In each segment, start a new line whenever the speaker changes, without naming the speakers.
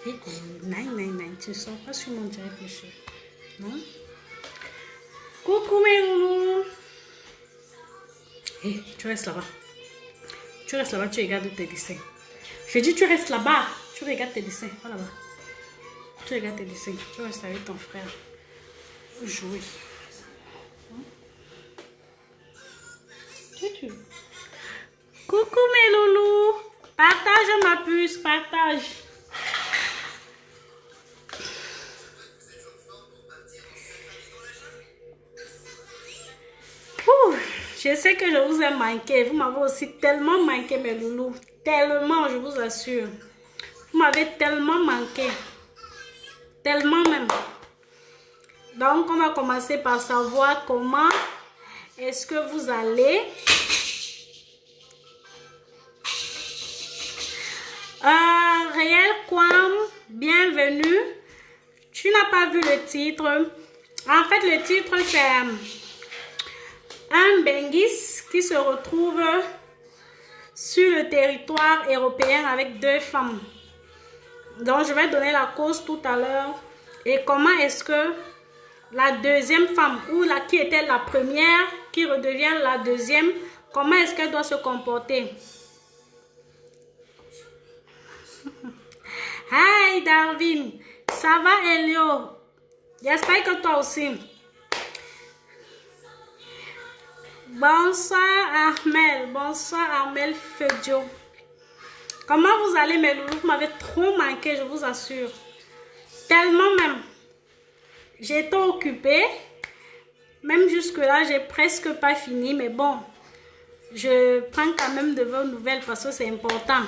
Non, tu ne sors pas sur mon direct, monsieur. Non? Coucou mes loulous. Hé, tu restes là-bas. Tu restes là-bas, tu regardes tes dessins. Je dis, tu restes là-bas. Tu regardes tes dessins. Va là-bas. Tu regardes tes dessins. Tu restes avec ton frère. Jouer. Coucou mes loulous. Partage ma puce, partage. Ouh, je sais que je vous ai manqué. Vous m'avez aussi tellement manqué mes loulous. Tellement, je vous assure. Vous m'avez tellement manqué. Tellement même. Donc, on va commencer par savoir comment est-ce que vous allez. Réel Kwam, bienvenue. Tu n'as pas vu le titre. En fait, le titre, c'est un Bengis qui se retrouve sur le territoire européen avec 2 femmes. Donc, je vais donner la cause tout à l'heure. Et comment est-ce que la deuxième femme, ou qui était la première, qui redevient la deuxième, comment est-ce qu'elle doit se comporter? Hi Darwin, ça va Elio? J'espère que toi aussi. Bonsoir Armel Fedjo. Comment vous allez mes loulous? Vous m'avez trop manqué, je vous assure. Tellement même. J'étais occupée. Même jusque là, j'ai presque pas fini. Mais bon, je prends quand même de vos nouvelles parce que c'est important.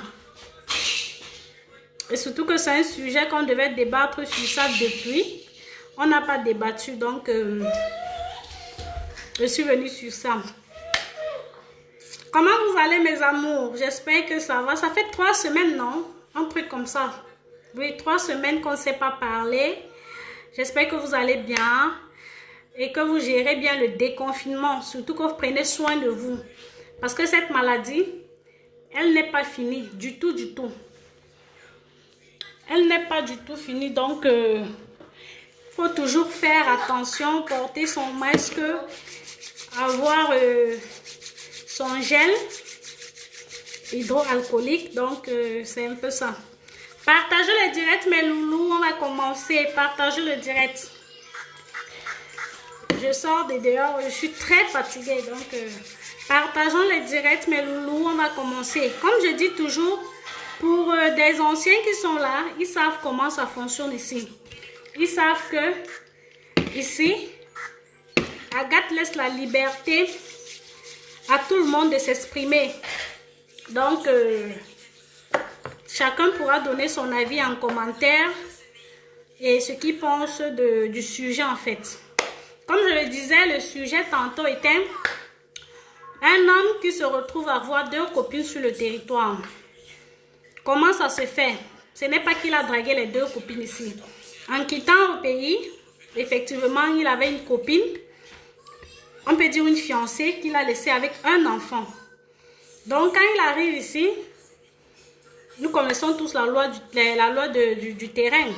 Et surtout que c'est un sujet qu'on devait débattre sur ça depuis. On n'a pas débattu, donc je suis venue sur ça. Comment vous allez mes amours? J'espère que ça va. Ça fait 3 semaines, non? Un truc comme ça. Oui, 3 semaines qu'on ne s'est pas parlé. J'espère que vous allez bien et que vous gérez bien le déconfinement. Surtout que vous prenez soin de vous. Parce que cette maladie, elle n'est pas finie du tout, du tout. Elle n'est pas du tout finie, donc il faut toujours faire attention, porter son masque, avoir son gel hydroalcoolique, donc c'est un peu ça. Partagez le direct mes loulous, on va commencer, partagez le direct. Je sors de dehors, je suis très fatiguée, donc partageons le direct mes loulous, on va commencer. Comme je dis toujours, pour des anciens qui sont là, ils savent comment ça fonctionne ici. Ils savent que ici, Agathe laisse la liberté à tout le monde de s'exprimer. Donc, chacun pourra donner son avis en commentaire et ce qu'il pense du sujet en fait. Comme je le disais, le sujet tantôt était un homme qui se retrouve à avoir 2 copines sur le territoire. Comment ça se fait? Ce n'est pas qu'il a dragué les 2 copines ici. En quittant le pays, effectivement, il avait une copine, on peut dire une fiancée, qu'il a laissée avec un enfant. Donc, quand il arrive ici, nous connaissons tous la loi du terrain.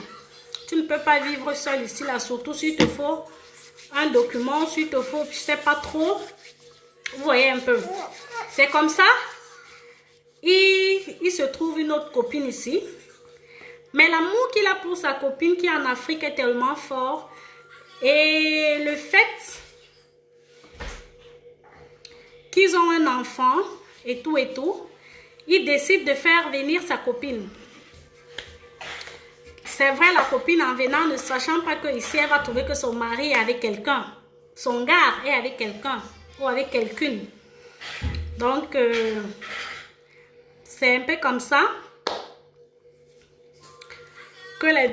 Tu ne peux pas vivre seul ici, là, surtout s'il te faut un document, s'il te faut, je ne sais pas trop. Vous voyez un peu. C'est comme ça. Il se trouve une autre copine ici. Mais l'amour qu'il a pour sa copine qui est en Afrique est tellement fort. Et le fait qu'ils ont un enfant et tout, il décide de faire venir sa copine. C'est vrai, la copine en venant, ne sachant pas qu'ici, elle va trouver que son mari est avec quelqu'un. Son gars est avec quelqu'un ou avec quelqu'une. Donc, c'est un peu comme ça que les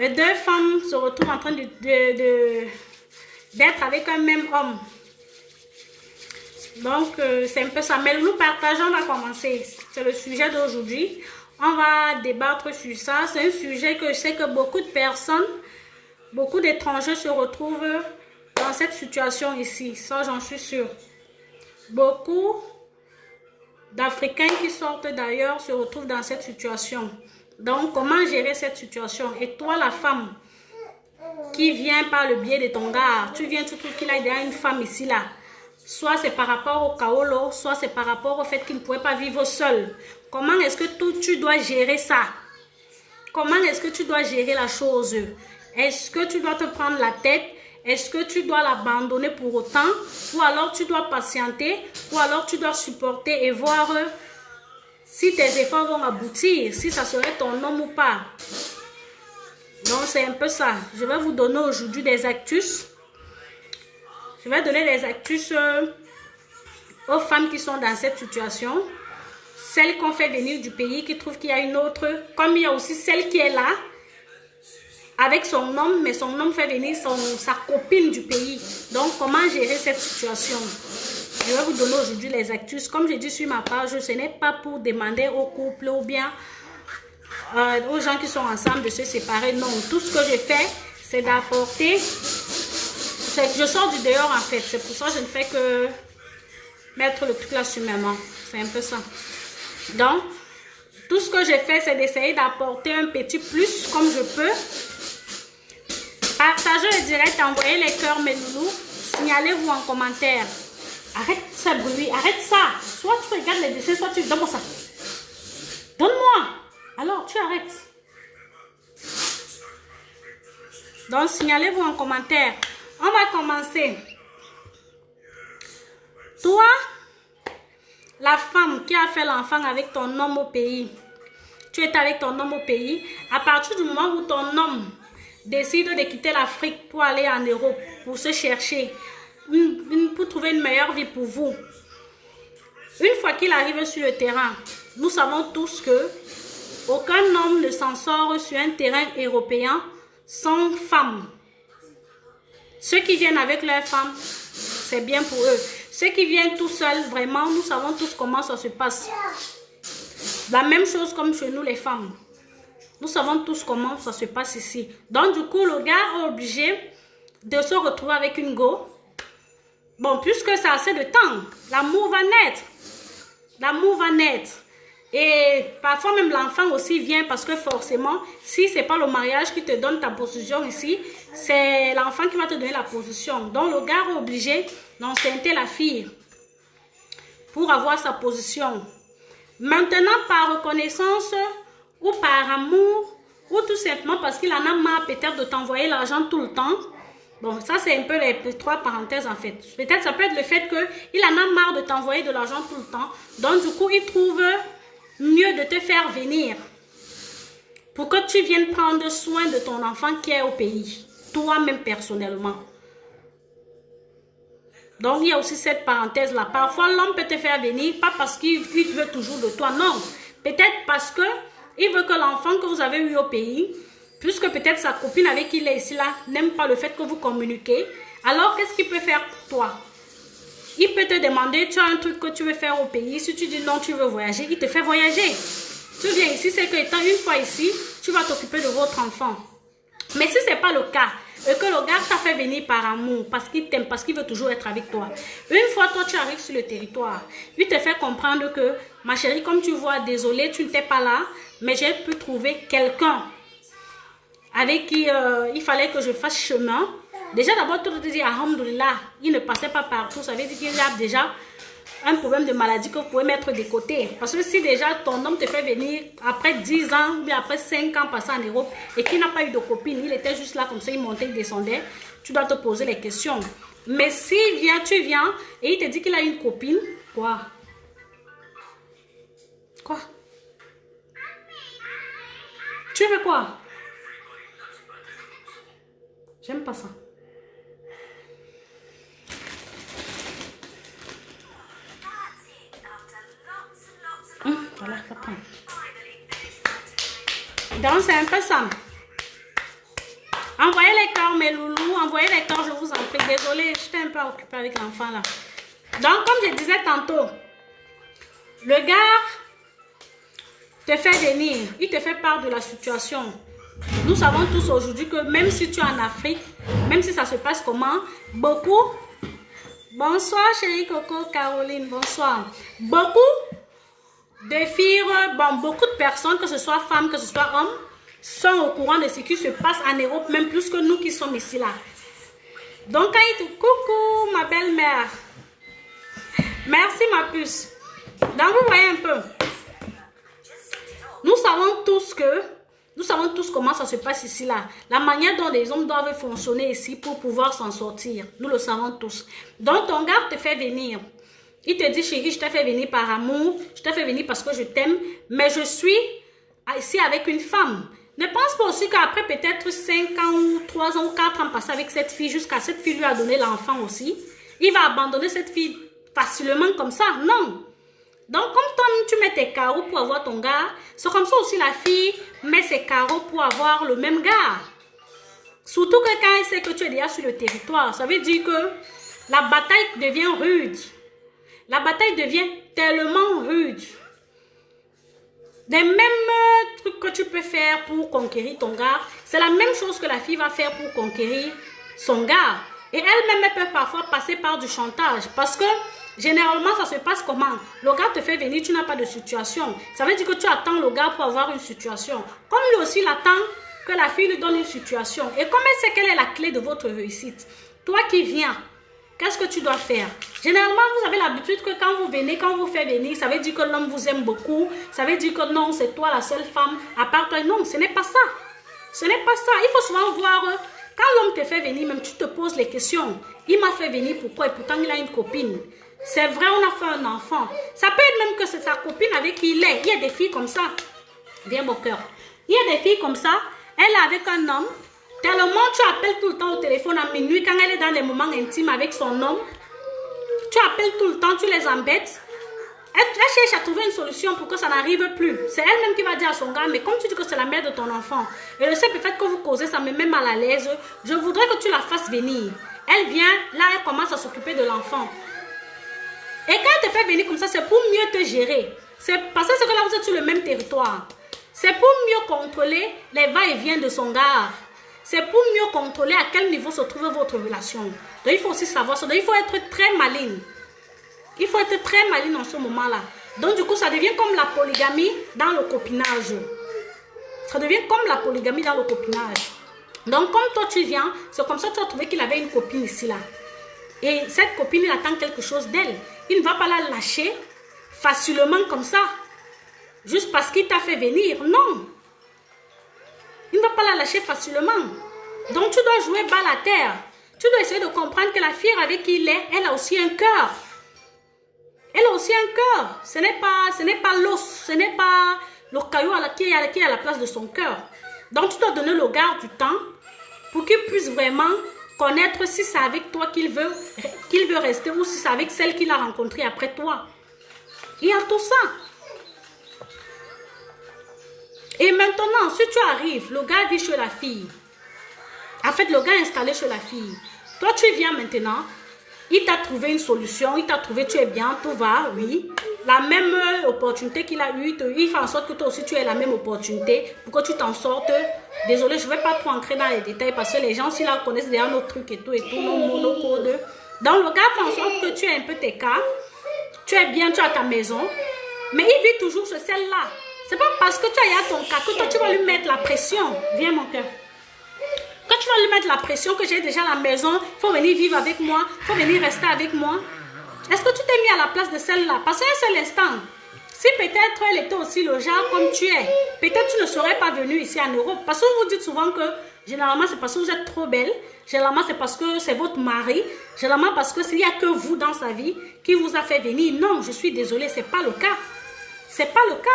deux femmes se retrouvent en train d'être avec un même homme. Donc, c'est un peu ça. Mais nous partageons, on va commencer. C'est le sujet d'aujourd'hui. On va débattre sur ça. C'est un sujet que je sais que beaucoup de personnes, beaucoup d'étrangers se retrouvent dans cette situation ici. Ça, j'en suis sûre. Beaucoup d'Africains qui sortent d'ailleurs se retrouvent dans cette situation. Donc, comment gérer cette situation? Et toi, la femme qui vient par le biais de ton gars, tu viens, tu trouves qu'il a déjà une femme ici, là. Soit c'est par rapport au kaolo, soit c'est par rapport au fait qu'il ne pouvait pas vivre seul. Comment est-ce que tu dois gérer ça? Comment est-ce que tu dois gérer la chose? Est-ce que tu dois te prendre la tête? Est-ce que tu dois l'abandonner pour autant? Ou alors tu dois patienter? Ou alors tu dois supporter et voir si tes efforts vont aboutir, si ça serait ton homme ou pas? Donc c'est un peu ça. Je vais vous donner aujourd'hui des actus. Je vais donner des actus aux femmes qui sont dans cette situation. Celles qu'on fait venir du pays, qui trouvent qu'il y a une autre. Comme il y a aussi celle qui est là, avec son homme, mais son homme fait venir sa copine du pays. Donc, comment gérer cette situation? Je vais vous donner aujourd'hui les actus. Comme je dis sur ma page, ce n'est pas pour demander aux couples ou bien aux gens qui sont ensemble de se séparer. Non, tout ce que je fais, c'est d'apporter... Je sors du dehors en fait. C'est pour ça que je ne fais que mettre le truc là sur mes mains. C'est un peu ça. Donc, tout ce que je fais, c'est d'essayer d'apporter un petit plus comme je peux. Partagez le direct, envoyez les cœurs, mes loulous. Signalez-vous en commentaire. Arrête ce bruit, arrête ça. Soit tu regardes les dessins, soit tu... Donne-moi ça. Donne-moi. Alors, tu arrêtes. Donc, signalez-vous en commentaire. On va commencer. Toi, la femme qui a fait l'enfant avec ton homme au pays, tu es avec ton homme au pays, à partir du moment où ton homme décide de quitter l'Afrique pour aller en Europe, pour se chercher, pour trouver une meilleure vie pour vous, une fois qu'il arrive sur le terrain, nous savons tous que aucun homme ne s'en sort sur un terrain européen sans femme. Ceux qui viennent avec leurs femmes, c'est bien pour eux. Ceux qui viennent tout seuls, vraiment, nous savons tous comment ça se passe. La même chose comme chez nous les femmes. Nous savons tous comment ça se passe ici. Donc du coup, le gars est obligé de se retrouver avec une go. Bon, puisque ça a assez de temps, l'amour va naître. L'amour va naître. Et parfois même l'enfant aussi vient parce que forcément, si ce n'est pas le mariage qui te donne ta position ici, c'est l'enfant qui va te donner la position. Donc le gars est obligé d'enceinte la fille pour avoir sa position. Maintenant, par reconnaissance ou par amour ou tout simplement parce qu'il en a marre peut-être de t'envoyer l'argent tout le temps. Bon, ça c'est un peu les trois parenthèses en fait. Peut-être ça peut être le fait qu'il en a marre de t'envoyer de l'argent tout le temps. Donc du coup, il trouve mieux de te faire venir pour que tu viennes prendre soin de ton enfant qui est au pays, toi-même personnellement. Donc, il y a aussi cette parenthèse-là. Parfois, l'homme peut te faire venir, pas parce qu'il veut toujours de toi, non. Peut-être parce qu'il veut que l'enfant que vous avez eu au pays, puisque peut-être sa copine avec qui il est ici, là, n'aime pas le fait que vous communiquez, alors qu'est-ce qu'il peut faire pour toi? Il peut te demander, tu as un truc que tu veux faire au pays. Si tu dis non, tu veux voyager, il te fait voyager. Tu viens ici, c'est que étant une fois ici, tu vas t'occuper de votre enfant. Mais si ce n'est pas le cas, et que le gars t'a fait venir par amour, parce qu'il t'aime, parce qu'il veut toujours être avec toi, une fois toi tu arrives sur le territoire, il te fait comprendre que, ma chérie, comme tu vois, désolé, tu n'étais pas là, mais j'ai pu trouver quelqu'un avec qui il fallait que je fasse chemin. Déjà, d'abord, tout te dit, alhamdoulilah, il ne passait pas partout. Ça veut dire qu'il y a déjà un problème de maladie que vous pouvez mettre de côté. Parce que si déjà ton homme te fait venir après 10 ans, ou bien après 5 ans passés en Europe, et qu'il n'a pas eu de copine, il était juste là comme ça, il montait, il descendait, tu dois te poser les questions. Mais si tu viens, et il te dit qu'il a une copine, quoi? Quoi? Tu veux quoi? J'aime pas ça. Voilà, ça prend. Donc, c'est un peu ça. Envoyez les cœurs, mes loulous. Envoyez les cœurs, je vous en prie. Désolée, j'étais un peu occupée avec l'enfant là. Donc, comme je disais tantôt, le gars te fait venir. Il te fait part de la situation. Nous savons tous aujourd'hui que même si tu es en Afrique, même si ça se passe comment, beaucoup... Bonsoir, chérie Coco, Caroline, bonsoir. Beaucoup des filles, bon, beaucoup de personnes, que ce soit femmes, que ce soit hommes, sont au courant de ce qui se passe en Europe, même plus que nous qui sommes ici là. Donc, Aïtou, coucou ma belle-mère. Merci ma puce. Donc, vous voyez un peu. Nous savons tous comment ça se passe ici là. La manière dont les hommes doivent fonctionner ici pour pouvoir s'en sortir. Nous le savons tous. Donc, ton gars te fait venir. Il te dit, chérie, je t'ai fait venir par amour. Je t'ai fait venir parce que je t'aime. Mais je suis ici avec une femme. Ne pense pas aussi qu'après peut-être 5 ans ou 3 ans ou 4 ans passés avec cette fille, jusqu'à cette fille lui a donné l'enfant aussi, il va abandonner cette fille facilement comme ça. Non. Donc, comme toi, tu mets tes carreaux pour avoir ton gars, c'est comme ça aussi la fille met ses carreaux pour avoir le même gars. Surtout que quand elle sait que tu es déjà sur le territoire, ça veut dire que la bataille devient rude. La bataille devient tellement rude. Les mêmes trucs que tu peux faire pour conquérir ton gars, c'est la même chose que la fille va faire pour conquérir son gars. Et elle-même, elle peut parfois passer par du chantage. Parce que, généralement, ça se passe comment? Le gars te fait venir, tu n'as pas de situation. Ça veut dire que tu attends le gars pour avoir une situation. Comme lui aussi, il attend que la fille lui donne une situation. Et comme elle sait quelle est la clé de votre réussite, toi qui viens, qu'est-ce que tu dois faire? Généralement, vous avez l'habitude que quand vous venez, quand vous faites venir, ça veut dire que l'homme vous aime beaucoup. Ça veut dire que non, c'est toi la seule femme. À part toi, non, ce n'est pas ça. Ce n'est pas ça. Il faut souvent voir, quand l'homme te fait venir, même tu te poses les questions. Il m'a fait venir, pourquoi? Et pourtant, il a une copine. C'est vrai, on a fait un enfant. Ça peut être même que c'est sa copine avec qui il est. Il y a des filles comme ça. Viens, mon cœur. Il y a des filles comme ça. Elle est avec un homme. Tellement tu appelles tout le temps au téléphone à minuit quand elle est dans les moments intimes avec son homme. Tu appelles tout le temps, tu les embêtes. Elle cherche à trouver une solution pour que ça n'arrive plus. C'est elle-même qui va dire à son gars, mais comme tu dis que c'est la mère de ton enfant, et le simple fait que vous causez, ça me met mal à l'aise, je voudrais que tu la fasses venir. Elle vient, là elle commence à s'occuper de l'enfant. Et quand elle te fait venir comme ça, c'est pour mieux te gérer. C'est parce que là vous êtes sur le même territoire. C'est pour mieux contrôler les va-et-vient de son gars. C'est pour mieux contrôler à quel niveau se trouve votre relation. Donc, il faut aussi savoir ça. Donc, il faut être très maligne. Il faut être très maligne en ce moment-là. Donc, du coup, ça devient comme la polygamie dans le copinage. Ça devient comme la polygamie dans le copinage. Donc, comme toi, tu viens, c'est comme ça que tu as trouvé qu'il avait une copine ici, là. Et cette copine, il attend quelque chose d'elle. Il ne va pas la lâcher facilement comme ça. Juste parce qu'il t'a fait venir. Non. Il ne va pas la lâcher facilement. Donc, tu dois jouer bas la terre. Tu dois essayer de comprendre que la fille avec qui il est, elle a aussi un cœur. Elle a aussi un cœur. Ce n'est pas l'os, ce n'est pas le caillou qui est à la place de son cœur. Donc, tu dois donner le gars du temps pour qu'il puisse vraiment connaître si c'est avec toi qu'il veut rester ou si c'est avec celle qu'il a rencontrée après toi. Il y a tout ça. Et maintenant, si tu arrives, le gars vit chez la fille. En fait, le gars est installé chez la fille. Toi, tu viens maintenant. Il t'a trouvé une solution. Il t'a trouvé, tu es bien, tout va, oui. La même opportunité qu'il a eue, il fait en sorte que toi aussi, tu aies la même opportunité pour que tu t'en sortes. Désolée, je ne vais pas trop entrer dans les détails parce que les gens, s'ils là, connaissent déjà nos trucs et tout, nos mots, nos codes. Donc, le gars fait en sorte que tu aies un peu tes cas. Tu es bien, tu as ta maison. Mais il vit toujours chez celle-là. C'est pas parce que tu as ton cas que toi tu vas lui mettre la pression. Viens mon cœur. Quand tu vas lui mettre la pression que j'ai déjà la maison, il faut venir vivre avec moi, il faut venir rester avec moi. Est-ce que tu t'es mis à la place de celle-là? Parce qu'à un seul instant, si peut-être elle était aussi le genre comme tu es, peut-être tu ne serais pas venu ici en Europe. Parce que vous dites souvent que généralement c'est parce que vous êtes trop belle, généralement c'est parce que c'est votre mari, généralement parce que s'il n'y a que vous dans sa vie qui vous a fait venir. Non, je suis désolée, ce n'est pas le cas. C'est pas le cas.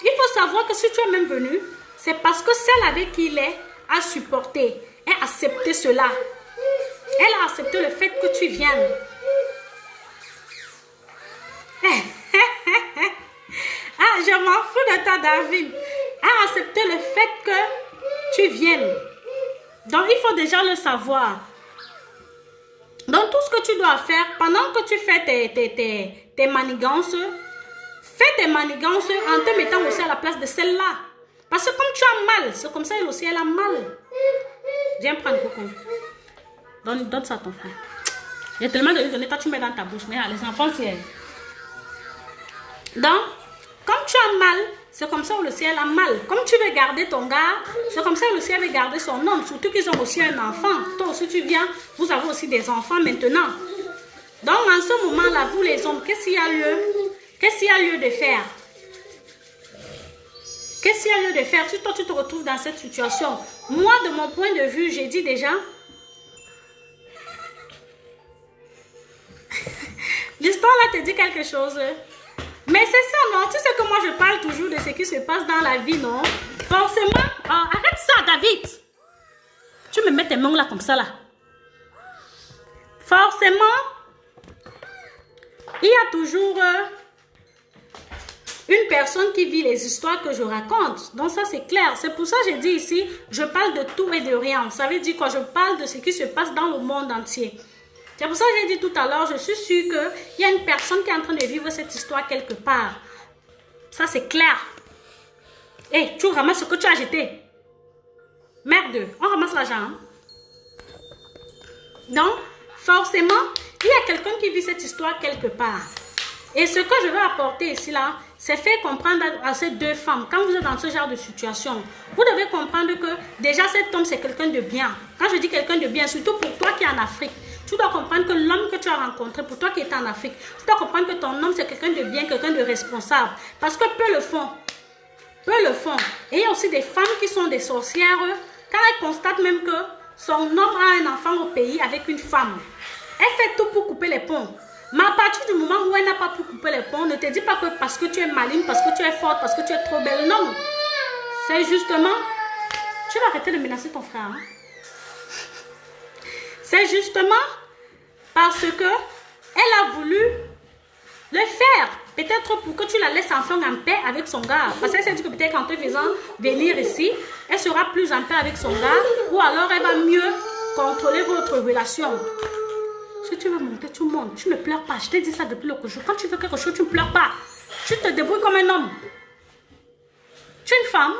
Il faut savoir que si tu es même venu, c'est parce que celle avec qui il est a supporté, a accepté cela. Elle a accepté le fait que tu viennes. Ah, je m'en fous de toi, David. A accepté le fait que tu viennes. Donc, il faut déjà le savoir. Donc, tout ce que tu dois faire, pendant que tu fais tes manigances, fais tes manigances en te mettant aussi à la place de celle-là. Parce que comme tu as mal, c'est comme ça elle aussi, elle a mal. Viens prendre le cocon. Donne ça à ton frère. Il y a tellement de lui donner, toi tu mets dans ta bouche. Mais les enfants, c'est elle. Donc, Comme tu as mal, c'est comme ça que le ciel a mal. Comme tu veux garder ton gars, c'est comme ça que le ciel veut garder son homme. Surtout qu'ils ont aussi un enfant. Toi aussi tu viens, vous avez aussi des enfants maintenant. Donc en ce moment-là, vous les hommes, qu'est-ce qu'il y a lieu? Qu'est-ce qu'il y a lieu de faire? Qu'est-ce qu'il y a lieu de faire si toi tu te retrouves dans cette situation? Moi, de mon point de vue, j'ai dit déjà, l'histoire là te dit quelque chose. Mais c'est ça, non? Tu sais que moi, je parle toujours de ce qui se passe dans la vie, non? Forcément, arrête ça, David. Tu me mets tes mains là, comme ça, là. Forcément, il y a toujours une personne qui vit les histoires que je raconte. Donc ça, c'est clair. C'est pour ça que j'ai dit ici, je parle de tout et de rien. Ça veut dire quoi? Je parle de ce qui se passe dans le monde entier. C'est pour ça que j'ai dit tout à l'heure, je suis sûre qu'il y a une personne qui est en train de vivre cette histoire quelque part. Ça, c'est clair. Hé, tu ramasses ce que tu as jeté. Merde, on ramasse l'argent. Hein? Donc, forcément, il y a quelqu'un qui vit cette histoire quelque part. Et ce que je veux apporter ici, là, c'est faire comprendre à ces deux femmes, quand vous êtes dans ce genre de situation, vous devez comprendre que déjà cet homme, c'est quelqu'un de bien. Quand je dis quelqu'un de bien, surtout pour toi qui es en Afrique, tu dois comprendre que l'homme que tu as rencontré, pour toi qui es en Afrique, tu dois comprendre que ton homme, c'est quelqu'un de bien, quelqu'un de responsable. Parce que peu le font. Peu le font. Et il y a aussi des femmes qui sont des sorcières, quand elles constatent même que son homme a un enfant au pays avec une femme. Elle fait tout pour couper les ponts. Mais à partir du moment où elle n'a pas pu couper les ponts, ne te dis pas que parce que tu es maligne, parce que tu es forte, parce que tu es trop belle. Non. C'est justement... Tu vas arrêter de menacer ton frère. Hein? C'est justement parce que elle a voulu le faire. Peut-être pour que tu la laisses enfin en paix avec son gars. Parce qu'elle s'est dit que peut-être qu'en te faisant venir ici, elle sera plus en paix avec son gars. Ou alors elle va mieux contrôler votre relation. Si tu veux monter, tu montes. Tu ne pleures pas. Je t'ai dit ça depuis l'autre jour. Quand tu veux quelque chose, tu ne pleures pas. Tu te débrouilles comme un homme. Tu es une femme.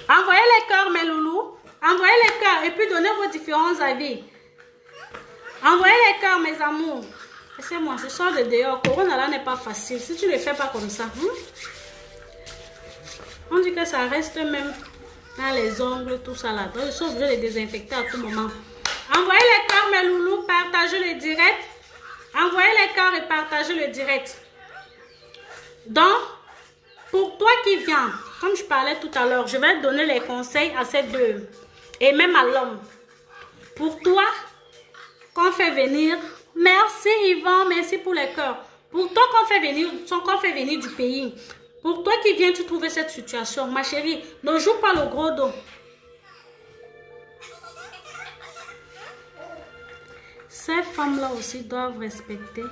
Envoyez les cœurs, mes loulous. Envoyez les cœurs et puis donnez vos différents avis. Envoyez les cœurs, mes amours. Laissez-moi, je sors de dehors. Corona là n'est pas facile. Si tu ne le fais pas comme ça. On dit que ça reste même dans les ongles, tout ça là. Donc, je suis obligée de les désinfecter à tout moment. Envoyez les cœurs, mes loulous. Partagez le direct. Envoyez les cœurs et partagez le direct. Donc, pour toi qui viens, comme je parlais tout à l'heure, je vais donner les conseils à ces deux. Et même à l'homme. Pour toi, qu'on fait venir, merci Yvan, merci pour les cœurs. Pour toi qu'on fait venir du pays. Pour toi qui viens, tu trouver cette situation, ma chérie, ne joue pas le gros dos. Ces femmes-là aussi doivent respecter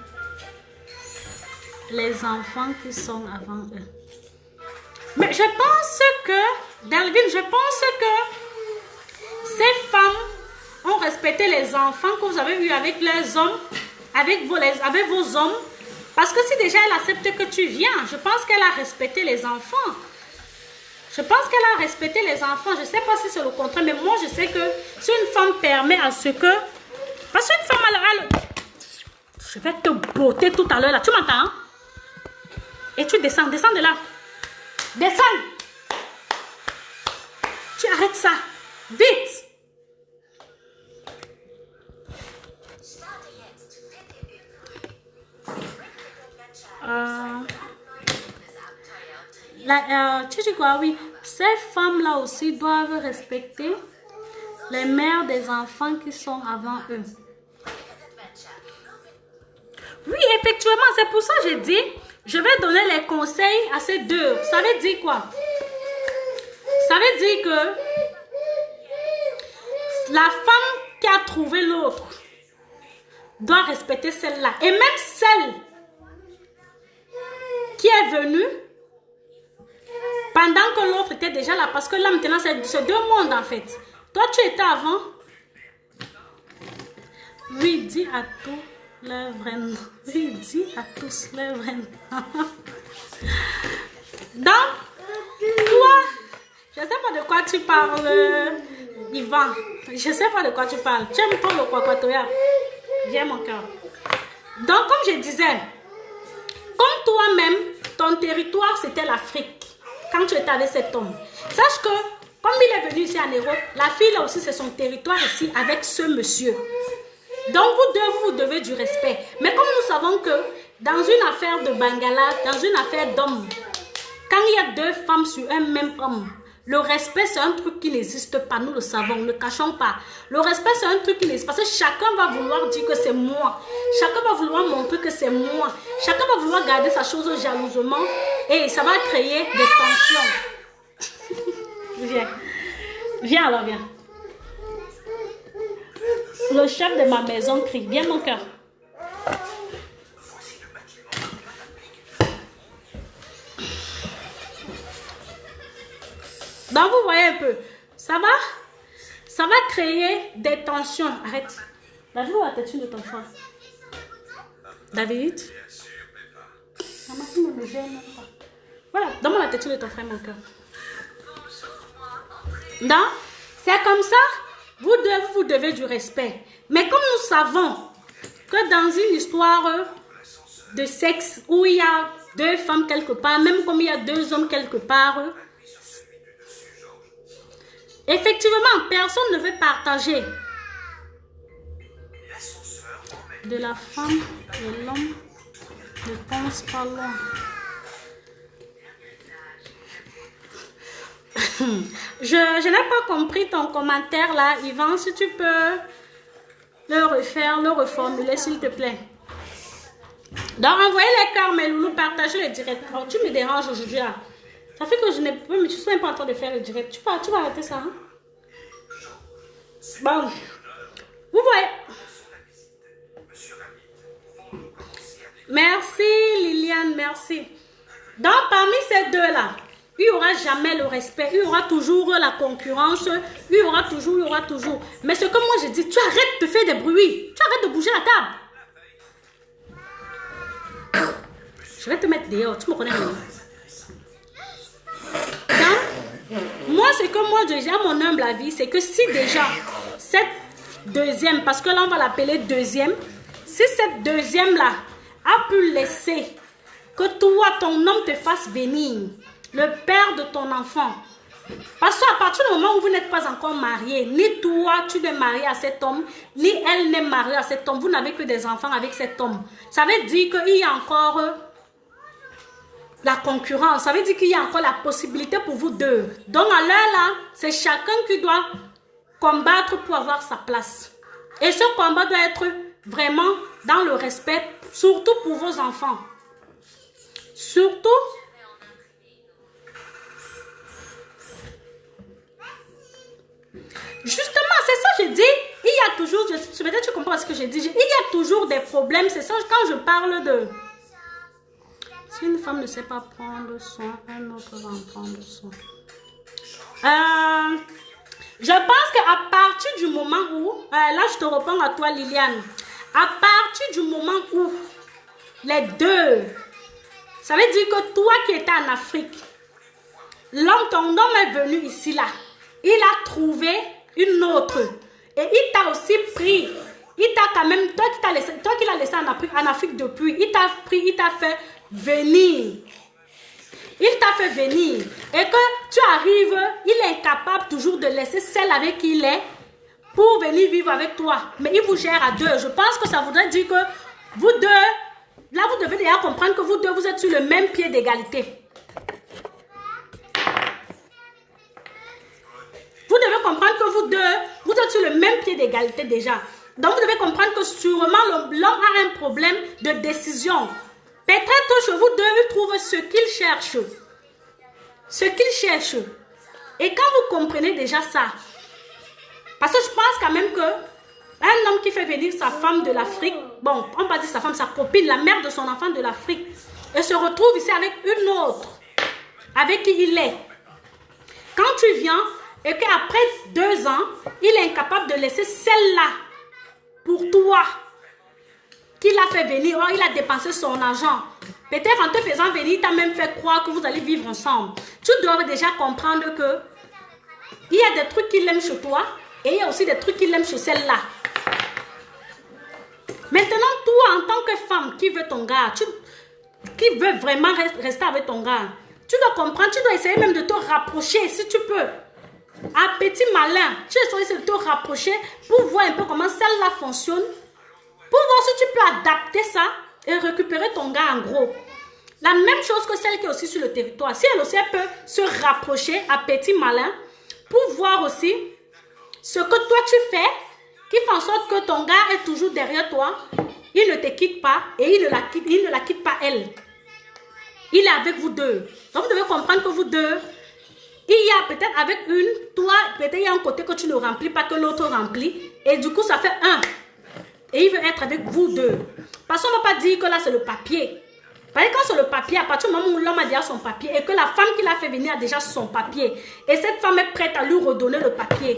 les enfants qui sont avant eux. Mais je pense que, Delvin, je pense que ces femmes ont respecté les enfants que vous avez eus avec leurs hommes, avec vos hommes. Parce que si déjà elle accepte que tu viens, je pense qu'elle a respecté les enfants. Je pense qu'elle a respecté les enfants. Je ne sais pas si c'est le contraire, mais moi je sais que si une femme permet à ce que... Parce qu'une femme, elle... Je vais te botter tout à l'heure là. Tu m'entends? Hein? Et tu descends de là. Descends. Tu arrêtes ça. Vite. Tu dis quoi? Oui. Ces femmes-là aussi doivent respecter les mères des enfants qui sont avant eux. Oui, effectivement, c'est pour ça que j'ai dit, je vais donner les conseils à ces deux. Ça veut dire quoi? Ça veut dire que la femme qui a trouvé l'autre doit respecter celle-là. Et même celle qui est venue pendant que l'autre était déjà là. Parce que là, maintenant, c'est deux mondes en fait. Toi, tu étais avant. Oui, dis à tous leur vrai nom. Oui, dis à tous leur vrai nom. Donc, toi, je ne sais pas de quoi tu parles, Yvan. Je ne sais pas de quoi tu parles. Tu aimes pas le Kwakwatoya? Viens mon cœur. Donc, comme je disais, toi-même, ton territoire, c'était l'Afrique. Quand tu étais avec cet homme. Sache que, comme il est venu ici en Europe, la fille là aussi, c'est son territoire ici avec ce monsieur. Donc, vous devez du respect. Mais comme nous savons que dans une affaire de Bangala, dans une affaire d'homme, quand il y a deux femmes sur un même homme, le respect, c'est un truc qui n'existe pas. Nous le savons, ne cachons pas. Le respect, c'est un truc qui n'existe pas. Parce que chacun va vouloir dire que c'est moi. Chacun va vouloir montrer que c'est moi. Chacun va vouloir garder sa chose jalousement. Et ça va créer des tensions. Viens. Viens alors, viens. Le chef de ma maison crie. Viens mon cœur. Donc vous voyez un peu. Ça va créer des tensions. Arrête. David, où as-tu de ton frère? David? Maman, tu me gênes. Voilà, donne-moi la tête de ton frère, mon cœur. Non? C'est comme ça. Vous devez du respect. Mais comme nous savons que dans une histoire de sexe où il y a deux femmes quelque part, même comme il y a deux hommes quelque part, effectivement, personne ne veut partager. De la femme et l'homme ne pense pas loin. Je n'ai pas compris ton commentaire là, Yvan. Si tu peux le refaire, le reformuler s'il te plaît. Donc envoyez les cœurs, mes loulous, partagez le direct. Oh, tu me déranges aujourd'hui là. Ça fait que je n'ai pas, mais tu ne suis même pas en train de faire le direct. Tu vas arrêter ça. Hein? Bon. Vous voyez. Merci Liliane, merci. Donc parmi ces deux là, il n'y aura jamais le respect, il y aura toujours la concurrence, il y aura toujours. Mais ce que moi je dis, tu arrêtes de faire des bruits, tu arrêtes de bouger la table. Je vais te mettre dehors, tu me connais bien. Donc, moi ce que moi je dis à mon humble avis, c'est que si déjà cette deuxième, parce que là on va l'appeler deuxième, si cette deuxième là a pu laisser que toi, ton homme te fasse venir, le père de ton enfant. Parce qu'à partir du moment où vous n'êtes pas encore marié, ni toi tu n'es marié à cet homme, ni elle n'est mariée à cet homme, vous n'avez que des enfants avec cet homme. Ça veut dire qu'il y a encore la concurrence, ça veut dire qu'il y a encore la possibilité pour vous deux. Donc à l'heure là, c'est chacun qui doit combattre pour avoir sa place. Et ce combat doit être vraiment dans le respect, surtout pour vos enfants. Surtout, justement, c'est ça que je dis, il y a toujours, peut-être tu comprends ce que je dis, il y a toujours des problèmes, c'est ça quand je parle de... Si une femme ne sait pas prendre soin, un autre va en prendre soin. Je pense qu'à partir du moment où, là je te réponds à toi Liliane, à partir du moment où les deux, ça veut dire que toi qui étais en Afrique, ton homme est venu ici là, il a trouvé une autre et il t'a aussi pris, il t'a quand même, toi qui l'as laissé en Afrique depuis, il t'a pris, il t'a fait venir. Il t'a fait venir et que tu arrives, il est incapable toujours de laisser celle avec qui il est pour venir vivre avec toi. Mais il vous gère à deux. Je pense que ça voudrait dire que vous deux, là vous devez déjà comprendre que vous deux, vous êtes sur le même pied d'égalité. Vous devez comprendre que vous deux, vous êtes sur le même pied d'égalité déjà. Donc vous devez comprendre que sûrement l'homme a un problème de décision. Peut-être que vous deux, il trouve ce qu'il cherche. Ce qu'il cherche. Et quand vous comprenez déjà ça, parce que je pense quand même que un homme qui fait venir sa femme de l'Afrique, bon, on va dire sa femme, sa copine, la mère de son enfant de l'Afrique, et se retrouve ici avec une autre, avec qui il est. Quand tu viens, et qu'après 2 ans, il est incapable de laisser celle-là pour toi, qu'il a fait venir, or il a dépensé son argent. Peut-être en te faisant venir, il t'a même fait croire que vous allez vivre ensemble. Tu dois déjà comprendre que il y a des trucs qu'il aime chez toi et il y a aussi des trucs qu'il aime chez celle-là. Maintenant, toi, en tant que femme qui veut ton gars, qui veut vraiment rester avec ton gars, tu dois comprendre, tu dois essayer même de te rapprocher si tu peux. À petit malin, tu dois essayer de te rapprocher pour voir un peu comment celle-là fonctionne, pour voir si tu peux adapter ça et récupérer ton gars en gros. La même chose que celle qui est aussi sur le territoire. Si elle aussi elle peut se rapprocher à petit malin pour voir aussi ce que toi tu fais, qui fait en sorte que ton gars est toujours derrière toi, il ne te quitte pas et il ne la quitte pas elle. Il est avec vous deux. Donc vous devez comprendre que vous deux, il y a peut-être avec une, toi, peut-être il y a un côté que tu ne remplis pas, que l'autre remplit, et du coup ça fait un. Et il veut être avec vous deux. Parce qu'on ne va pas dire que là c'est le papier. Parce que quand c'est le papier, à partir du moment où l'homme a déjà son papier et que la femme qui l'a fait venir a déjà son papier, et cette femme est prête à lui redonner le papier.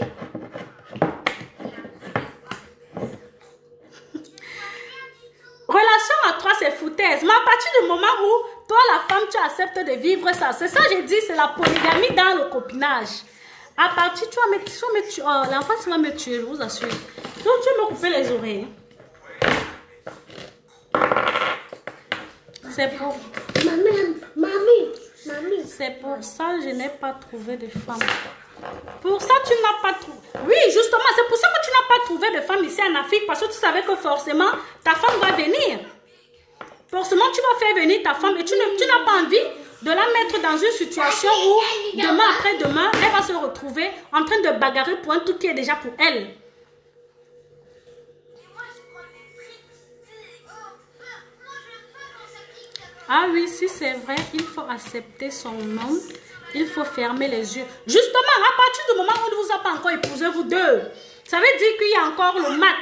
Relation à trois, c'est foutaise. Mais à partir du moment où toi, la femme, tu acceptes de vivre ça, c'est ça que j'ai dit, c'est la polygamie dans le copinage. À partir, tu vas me tuer, l'enfant va me tuer, je vous assure. Donc, tu vas me couper les oreilles. C'est pour... Mamie. C'est pour ça que je n'ai pas trouvé de femme. Pour ça, tu n'as pas trouvé... Oui, justement, c'est pour ça que tu n'as pas trouvé de femme ici en Afrique, parce que tu savais que forcément, ta femme va venir. Forcément, tu vas faire venir ta femme et tu n'as pas envie de la mettre dans une situation où, demain après demain, elle va se retrouver en train de bagarrer pour un truc qui est déjà pour elle. Ah oui, si c'est vrai, il faut accepter son nom. Il faut fermer les yeux. Justement, à partir du moment où il ne vous a pas encore épousé, vous deux, ça veut dire qu'il y a encore le mat.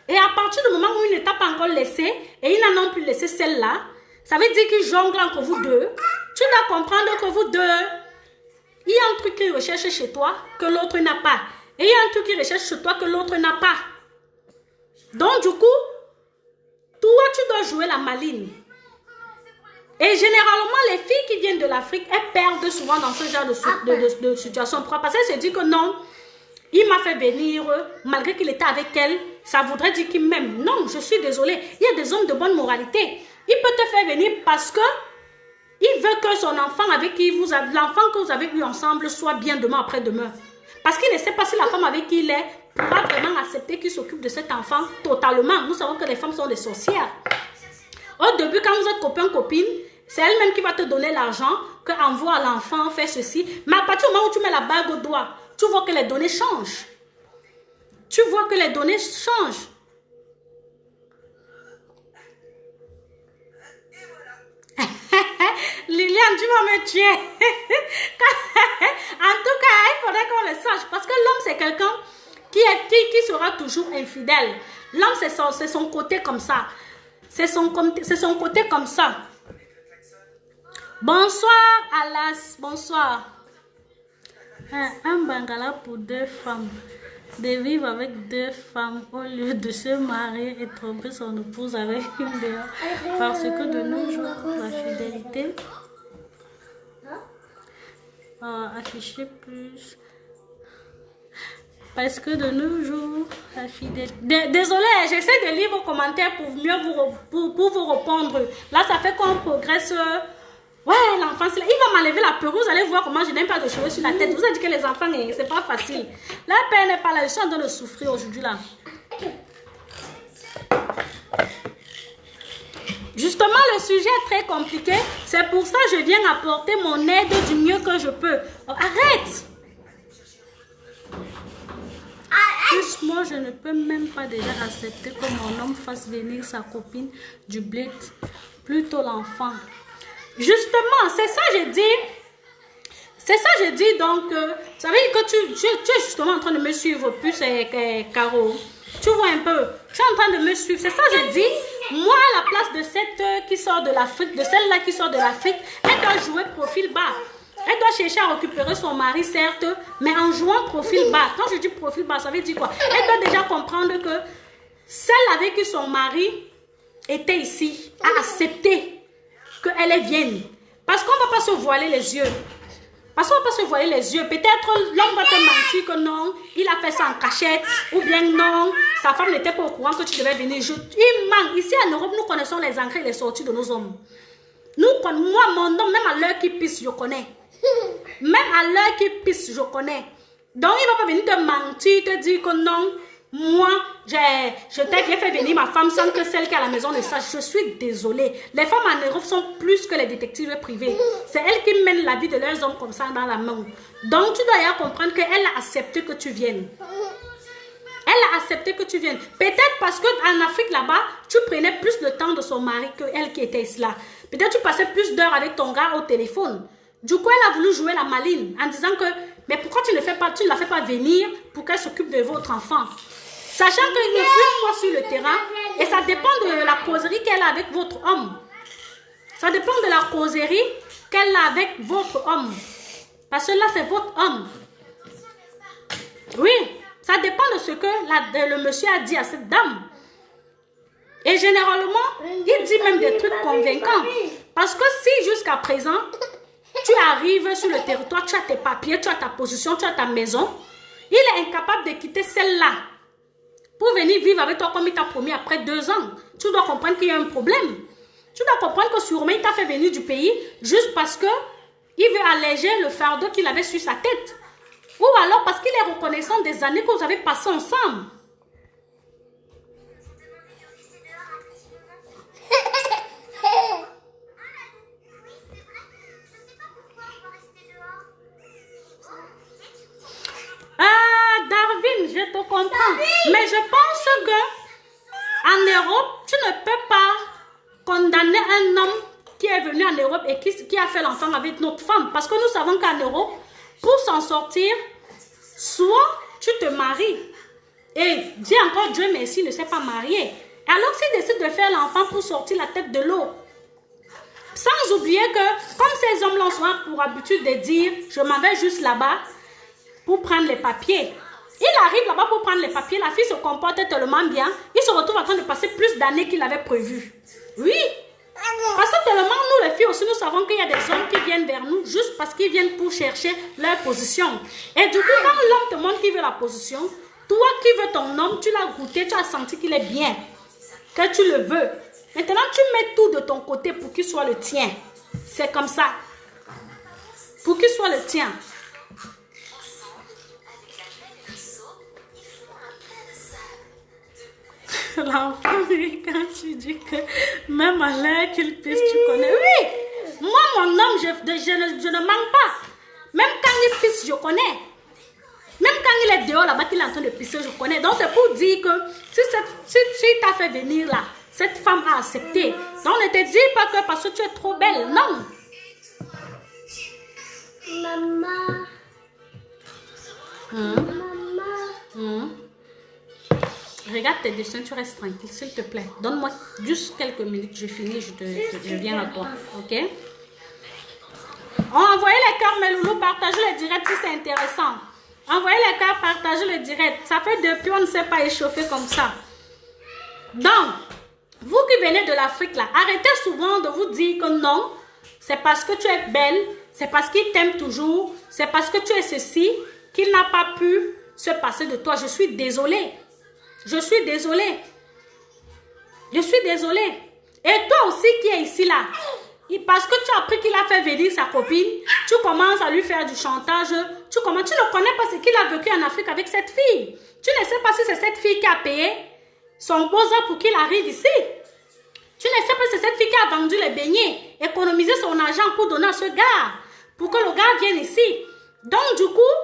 Et à partir du moment où il ne t'a pas encore laissé, et il n'a non plus laissé celle-là, ça veut dire qu'il jongle entre vous deux. Tu dois comprendre que vous deux, il y a un truc qu'il recherche chez toi que l'autre n'a pas. Et il y a un truc qu'il recherche chez toi que l'autre n'a pas. Donc du coup, toi, tu dois jouer la maline. Et généralement, les filles qui viennent de l'Afrique, elles perdent souvent dans ce genre de situation. Parce qu'elles se disent que non, il m'a fait venir, malgré qu'il était avec elle, ça voudrait dire qu'il m'aime. Non, je suis désolée. Il y a des hommes de bonne moralité. Il peut te faire venir parce que il veut que son enfant avec qui vous avez, l'enfant que vous avez eu ensemble soit bien demain après demain. Parce qu'il ne sait pas si la femme avec qui il est pourra vraiment accepter qu'il s'occupe de cet enfant totalement. Nous savons que les femmes sont des sorcières. Au début, quand vous êtes copain-copine, c'est elle-même qui va te donner l'argent, que envoie à l'enfant, fait ceci. Mais à partir du moment où tu mets la bague au doigt, tu vois que les données changent. Tu vois que les données changent. Liliane, tu vas me tuer. En tout cas, il faudrait qu'on le sache. Parce que l'homme, c'est quelqu'un qui sera toujours infidèle. L'homme, c'est son côté comme ça. C'est son côté comme ça. Bonsoir, Alas. Bonsoir. Un bangala pour deux femmes. De vivre avec deux femmes au lieu de se marier et tromper son épouse avec une dehors. Parce que de nos jours, la fidélité afficher plus. Parce que de nos jours, la fidélité... Désolée, j'essaie de lire vos commentaires pour mieux vous répondre. Là, ça fait qu'on progresse. Ouais, l'enfant, il va m'enlever la perouse. Vous allez voir comment je n'ai pas de cheveux sur la tête. Vous avez dit que les enfants, c'est pas facile. La peine n'est pas là. Je suis en train de souffrir aujourd'hui là. Justement, le sujet est très compliqué. C'est pour ça que je viens apporter mon aide du mieux que je peux. Oh, arrête! Plus moi, je ne peux même pas déjà accepter que mon homme fasse venir sa copine du bled. Plutôt l'enfant. Justement, c'est ça que je dis. C'est ça que je dis. Donc, ça veut dire que tu es justement en train de me suivre plus, Caro. Tu vois un peu. Je suis en train de me suivre. C'est ça que je dis. Moi, à la place de cette qui sort de l'Afrique, de celle-là qui sort de l'Afrique, elle doit jouer profil bas. Elle doit chercher à récupérer son mari, certes, mais en jouant profil bas. Quand je dis profil bas, ça veut dire quoi? Elle doit déjà comprendre que celle avec qui son mari était ici a accepté qu'elle vienne. Parce qu'on ne va pas se voiler les yeux. Parce qu'on ne va pas se voiler les yeux. Peut-être l'homme va te mentir que non, il a fait ça en cachette. Ou bien non, sa femme n'était pas au courant que tu devais venir. Il manque. Ici en Europe, nous connaissons les entrées et les sorties de nos hommes. Moi, mon homme, même à l'heure qu'il pisse, je connais. Même à l'heure qu'il pisse, je connais. Donc, il ne va pas venir te mentir, te dire que non, moi, je t'ai fait venir ma femme sans que celle qui est à la maison le sache. Je suis désolée. Les femmes en Europe sont plus que les détectives privés. C'est elles qui mènent la vie de leurs hommes comme ça dans la main. Donc, tu dois y comprendre qu'elle a accepté que tu viennes. Elle a accepté que tu viennes. Peut-être parce qu'en Afrique, là-bas, tu prenais plus de temps de son mari que elle qui était là. Peut-être tu passais plus d'heures avec ton gars au téléphone. Du coup, elle a voulu jouer la maline en disant que, mais pourquoi tu ne la fais pas venir pour qu'elle s'occupe de votre enfant? Sachant qu'une fois sur le terrain, et ça dépend de la causerie qu'elle a avec votre homme. Ça dépend de la causerie qu'elle a avec votre homme. Parce que là, c'est votre homme. Oui, ça dépend de ce que le monsieur a dit à cette dame. Et généralement, il dit même des trucs convaincants. Parce que si jusqu'à présent, tu arrives sur le territoire, tu as tes papiers, tu as ta position, tu as ta maison, il est incapable de quitter celle-là pour venir vivre avec toi comme il t'a promis après 2 ans. Tu dois comprendre qu'il y a un problème. Tu dois comprendre que sûrement il t'a fait venir du pays juste parce que il veut alléger le fardeau qu'il avait sur sa tête. Ou alors parce qu'il est reconnaissant des années que vous avez passées ensemble. Darwin, je te comprends. Mais je pense que en Europe, tu ne peux pas condamner un homme qui est venu en Europe et qui a fait l'enfant avec notre femme. Parce que nous savons qu'en Europe, pour s'en sortir, soit tu te maries. Et dis encore, Dieu merci, ne s'est pas marié. Alors s'il décide de faire l'enfant pour sortir la tête de l'eau. Sans oublier que, comme ces hommes-là ont pour habitude de dire, je m'en vais juste là-bas pour prendre les papiers. Il arrive là-bas pour prendre les papiers, la fille se comporte tellement bien, il se retrouve en train de passer plus d'années qu'il avait prévu. Oui, parce que tellement nous les filles aussi, nous savons qu'il y a des hommes qui viennent vers nous juste parce qu'ils viennent pour chercher leur position. Et du coup, quand l'homme te montre qu'il veut la position, toi qui veux ton homme, tu l'as goûté, tu as senti qu'il est bien, que tu le veux. Maintenant, tu mets tout de ton côté pour qu'il soit le tien. C'est comme ça. Pour qu'il soit le tien. L'enfant, quand tu dis que même à l'air qu'il pisse, tu connais. Oui, moi, mon homme, je ne manque pas. Même quand il pisse, je connais. Même quand il est dehors là-bas, qu'il est en train de pisser, je connais. Donc, c'est pour dire que si t'a fait venir là, cette femme a accepté. Donc, ne te dis pas que parce que tu es trop belle. Non.
Maman.
Maman. Regarde tes dessins, tu restes tranquille, s'il te plaît. Donne-moi juste quelques minutes, je finis, je viens à toi. Ok? Envoyez les cœurs, mes loulous, partagez le direct si c'est intéressant. Envoyez les cœurs, partagez le direct. Ça fait depuis, on ne s'est pas échauffé comme ça. Donc, vous qui venez de l'Afrique là, arrêtez souvent de vous dire que non, c'est parce que tu es belle, c'est parce qu'il t'aime toujours, c'est parce que tu es ceci, qu'il n'a pas pu se passer de toi. Je suis désolée. Je suis désolée. Je suis désolée. Et toi aussi qui es ici là, parce que tu as appris qu'il a fait venir sa copine, tu commences à lui faire du chantage. Tu ne connais pas ce qu'il a vécu en Afrique avec cette fille. Tu ne sais pas si c'est cette fille qui a payé son beau-père pour qu'il arrive ici. Tu ne sais pas si c'est cette fille qui a vendu les beignets, économisé son argent pour donner à ce gars, pour que le gars vienne ici. Donc du coup,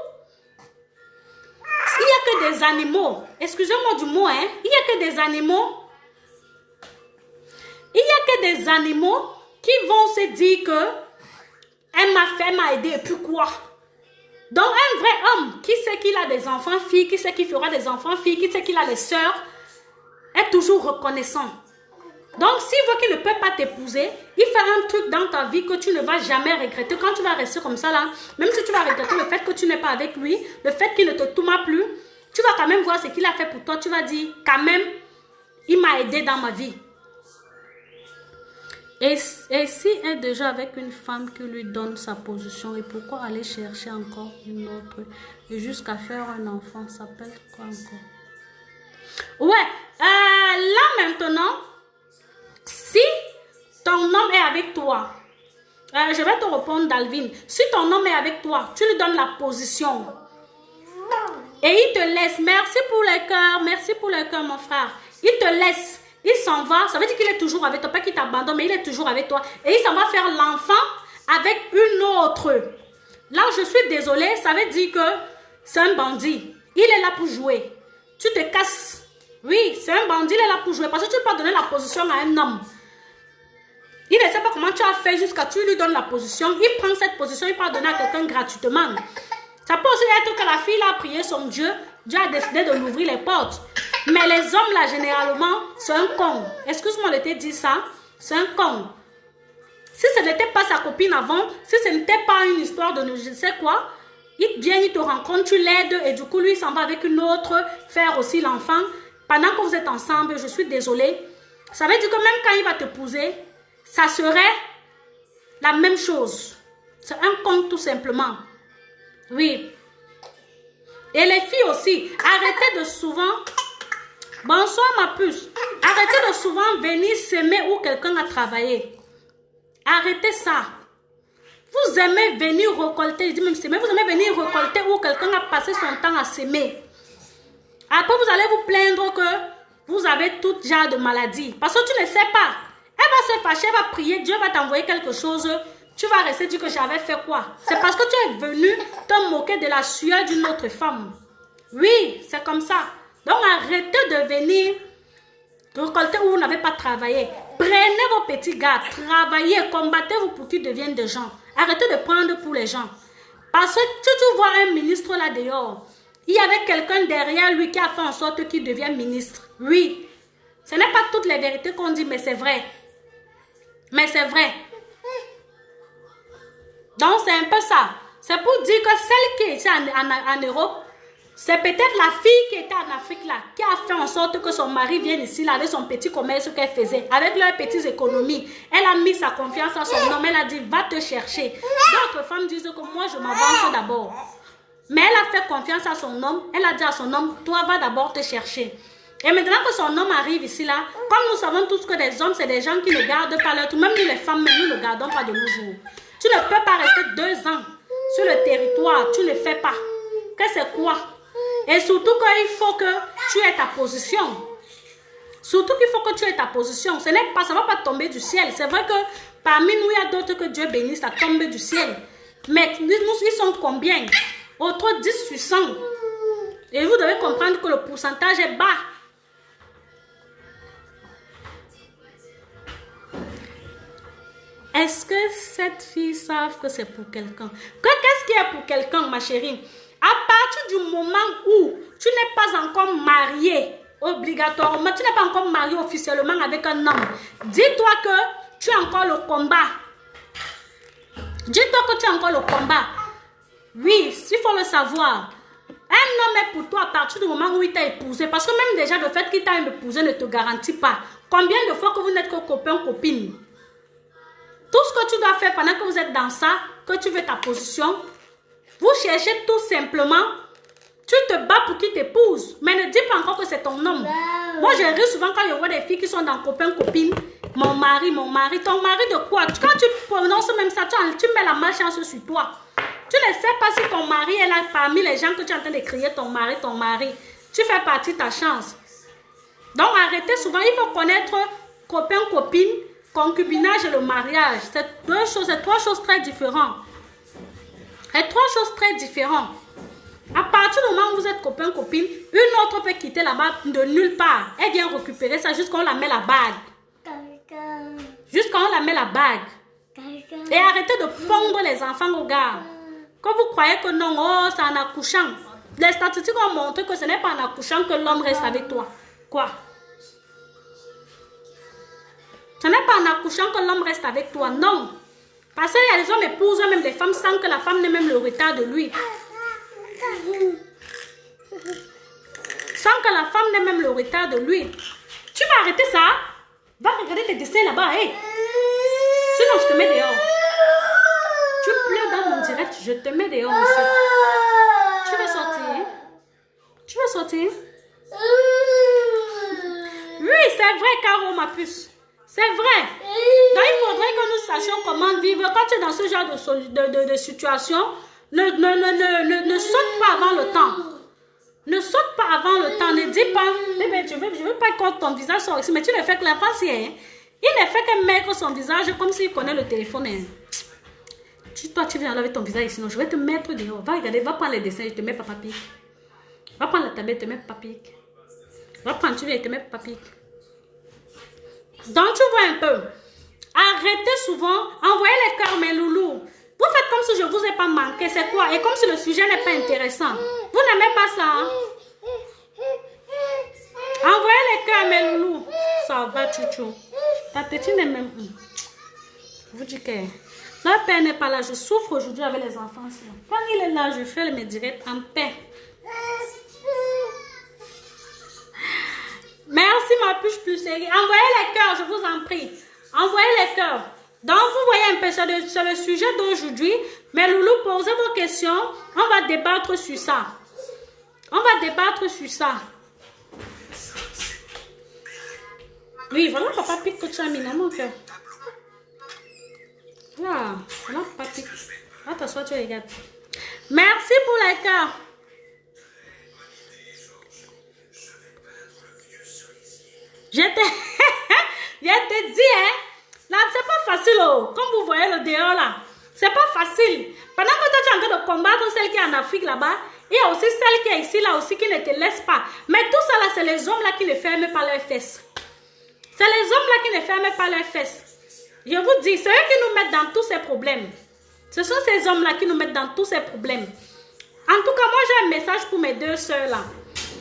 il n'y a que des animaux, excusez-moi du mot, hein, il n'y a que des animaux, qui vont se dire que elle m'a fait, m'a aidé, et puis quoi? Donc un vrai homme qui sait qu'il a des enfants filles, qui sait qu'il fera des enfants filles, qui sait qu'il a des sœurs, est toujours reconnaissant. Donc s'il voit qu'il ne peut pas t'épouser, il fait un truc dans ta vie que tu ne vas jamais regretter. Quand tu vas rester comme ça là, même si tu vas regretter le fait que tu n'es pas avec lui, le fait qu'il ne te tourne plus, tu vas quand même voir ce qu'il a fait pour toi. Tu vas dire, quand même, il m'a aidé dans ma vie. Et si elle est déjà avec une femme qui lui donne sa position, et pourquoi aller chercher encore une autre et jusqu'à faire un enfant, ça s'appelle quoi encore? Ouais, là maintenant, si ton homme est avec toi Je vais te répondre, Dalvin. Si ton homme est avec toi, tu lui donnes la position. Et il te laisse. Merci pour le cœur. Merci pour le cœur, mon frère. Il te laisse. Il s'en va. Ça veut dire qu'il est toujours avec toi. Pas qu'il t'abandonne, mais il est toujours avec toi. Et il s'en va faire l'enfant avec une autre. Là, je suis désolée. Ça veut dire que c'est un bandit. Il est là pour jouer. Tu te casses. Oui, c'est un bandit. Il est là pour jouer. Parce que tu ne peux pas donner la position à un homme. Il ne sait pas comment tu as fait jusqu'à ce que tu lui donnes la position. Il prend cette position, il peut la donner à quelqu'un gratuitement. Ça peut aussi être que la fille a prié son Dieu. Dieu a décidé de l'ouvrir les portes. Mais les hommes, là, généralement, c'est un con. Excuse-moi de te dire ça. C'est un con. Si ce n'était pas sa copine avant, si ce n'était pas une histoire de je ne sais quoi, il vient, il te rencontre, tu l'aides et du coup, lui, il s'en va avec une autre, faire aussi l'enfant. Pendant que vous êtes ensemble, je suis désolée. Ça veut dire que même quand il va t'épouser, ça serait la même chose. C'est un con tout simplement. Oui. Et les filles aussi, arrêtez de souvent... Bonsoir ma puce. Arrêtez de souvent venir s'aimer où quelqu'un a travaillé. Arrêtez ça. Vous aimez venir récolter, je dis même s'aimer, vous aimez venir récolter où quelqu'un a passé son temps à s'aimer. Après vous allez vous plaindre que vous avez tout genre de maladies. Parce que tu ne sais pas. Elle va se fâcher, elle va prier, Dieu va t'envoyer quelque chose. Tu vas rester dire que j'avais fait quoi? C'est parce que tu es venu te moquer de la sueur d'une autre femme. Oui, c'est comme ça. Donc arrêtez de venir récolter où vous n'avez pas travaillé. Prenez vos petits gars, travaillez, combattez-vous pour qu'ils deviennent des gens. Arrêtez de prendre pour les gens. Parce que tu vois un ministre là dehors, il y avait quelqu'un derrière lui qui a fait en sorte qu'il devienne ministre. Oui, ce n'est pas toutes les vérités qu'on dit, mais c'est vrai. Mais c'est vrai. Donc, c'est un peu ça. C'est pour dire que celle qui est ici en Europe, c'est peut-être la fille qui était en Afrique là, qui a fait en sorte que son mari vienne ici là avec son petit commerce qu'elle faisait, avec leurs petites économies. Elle a mis sa confiance à son homme, elle a dit, va te chercher. D'autres femmes disent que moi, je m'avance d'abord. Mais elle a fait confiance à son homme, elle a dit à son homme, toi, va d'abord te chercher. Et maintenant que son homme arrive ici là, comme nous savons tous que des hommes, c'est des gens qui ne gardent pas leur tout, même nous les femmes, nous ne gardons pas de nos jours. Tu ne peux pas rester 2 ans sur le territoire, tu ne fais pas. Que c'est quoi? Et surtout qu'il faut que tu aies ta position. Surtout qu'il faut que tu aies ta position. Ce n'est pas, ça ne va pas tomber du ciel. C'est vrai que parmi nous, il y a d'autres que Dieu bénisse, ça tombe du ciel. Mais nous, ils sont combien? Autres 10 sur 100. Et vous devez comprendre que le pourcentage est bas. Est-ce que cette fille savent que c'est pour quelqu'un? Qu'est-ce qui est pour quelqu'un, ma chérie? À partir du moment où tu n'es pas encore marié, obligatoirement, tu n'es pas encore marié officiellement avec un homme, dis-toi que tu as encore le combat. Dis-toi que tu as encore le combat. Oui, il faut le savoir. Un homme est pour toi à partir du moment où il t'a épousé. Parce que même déjà, le fait qu'il t'a épousé ne te garantit pas. Combien de fois que vous n'êtes que copain, copine? Tout ce que tu dois faire pendant que vous êtes dans ça, que tu veux ta position, vous cherchez tout simplement, tu te bats pour qu'il t'épouse. Mais ne dis pas encore que c'est ton homme. Moi, je ris souvent quand je vois des filles qui sont dans copain, copine. Mon mari. Ton mari de quoi? Quand tu prononces même ça, tu mets la malchance sur toi. Tu ne sais pas si ton mari est là parmi les gens que tu es en train de crier ton mari. Tu fais partie de ta chance. Donc, arrêtez souvent. Il faut connaître copain, copine, concubinage et le mariage. C'est 3 choses très différentes. C'est 3 choses très différentes. À partir du moment où vous êtes copain, copine, une autre peut quitter là-bas de nulle part. Elle vient récupérer ça jusqu'à on la met la bague. Jusqu'à on la met la bague. Et arrêtez de pondre les enfants au gars. Quand vous croyez que non, oh, c'est en accouchant. Les statistiques ont montré que ce n'est pas en accouchant que l'homme reste avec toi. Quoi? Ce n'est pas en accouchant que l'homme reste avec toi, non. Parce qu'il y a des hommes épousent même des femmes sans que la femme n'ait même le retard de lui. Sans que la femme n'ait même le retard de lui. Tu vas arrêter ça? Va regarder tes dessins là-bas, hey. Sinon, je te mets dehors. Tu pleures dans mon direct, je te mets dehors aussi. Tu veux sortir? Tu veux sortir? Oui, c'est vrai, Caro, ma puce. C'est vrai. Donc, il faudrait que nous sachant comment vivre, quand tu es dans ce genre de situation, ne saute pas avant le temps. Ne saute pas avant le temps. Ne dis pas, bébé, je veux pas que ton visage soit ici. Mais tu ne fais que l'enfant, il ne fait que mettre son visage comme s'il connaît le téléphone. Hein. Toi, tu viens enlever ton visage ici. Non, je vais te mettre dehors. Va regarder, va prendre les dessins, je te mets Papa Pig. Va prendre la tablette, je te mets Papa Pig. Va prendre, tu viens, je te mets Papa Pig. Donc, tu vois un peu. Arrêtez souvent, envoyez les cœurs, mes loulous. Vous faites comme si je ne vous ai pas manqué, c'est quoi? Et comme si le sujet n'est pas intéressant. Vous n'aimez pas ça, hein? Envoyez les cœurs, mes loulous. Ça va, chouchou. Ta tétine est même... Je vous dis que... Leur père n'est pas là. Je souffre aujourd'hui avec les enfants. Quand il est là, je fais mes directs en paix. Merci, ma puce plus série. Envoyez les cœurs, je vous en prie. Envoyez les cœurs. Donc, vous voyez un peu, c'est le sujet d'aujourd'hui. Mais loulou, posez vos questions. On va débattre sur ça. On va débattre sur ça. Oui, voilà Papa Pig que tu as mis dans mon cœur. Voilà, voilà Papa Pig. Va t'asseoir, tu regardes. Merci pour les cœurs. Je te dis, hein. Là, c'est pas facile, oh. Comme vous voyez le dehors là. C'est pas facile. Pendant que toi, tu es en train de combattre celle qui est en Afrique là-bas, il y a aussi celle qui est ici là aussi qui ne te laisse pas. Mais tout ça là, c'est les hommes là qui ne ferment pas leurs fesses. C'est les hommes là qui ne ferment pas leurs fesses. Je vous dis, c'est eux qui nous mettent dans tous ces problèmes. Ce sont ces hommes là qui nous mettent dans tous ces problèmes. En tout cas, moi j'ai un message pour mes deux sœurs là.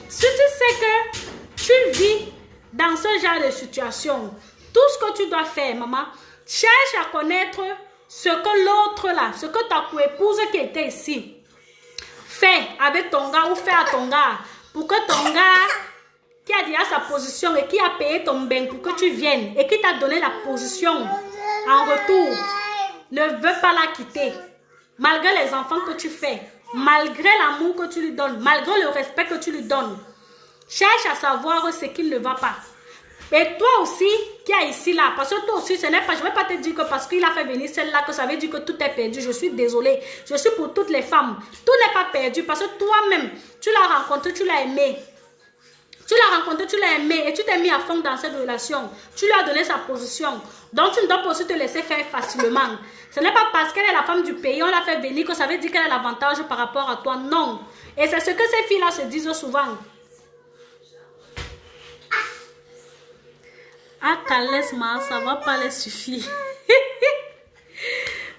Si tu sais que tu vis dans ce genre de situation, tout ce que tu dois faire, maman, cherche à connaître ce que l'autre là, ce que ta co-épouse qui était ici, fait avec ton gars ou fait à ton gars, pour que ton gars qui a déjà sa position et qui a payé ton bain pour que tu viennes et qui t'a donné la position en retour, ne veut pas la quitter, malgré les enfants que tu fais, malgré l'amour que tu lui donnes, malgré le respect que tu lui donnes. Cherche à savoir ce qui ne va pas. Et toi aussi, qui es ici là, parce que toi aussi, ce n'est pas, je ne vais pas te dire que parce qu'il a fait venir celle-là, que ça veut dire que tout est perdu. Je suis désolée. Je suis pour toutes les femmes. Tout n'est pas perdu parce que toi-même, tu l'as rencontré, tu l'as aimé. Tu l'as rencontré, tu l'as aimé et tu t'es mis à fond dans cette relation. Tu lui as donné sa position. Donc, tu ne dois pas aussi te laisser faire facilement. Ce n'est pas parce qu'elle est la femme du pays, on l'a fait venir, que ça veut dire qu'elle a l'avantage par rapport à toi. Non. Et c'est ce que ces filles-là se disent souvent. Ah, Kalesma, ça va pas les suffire.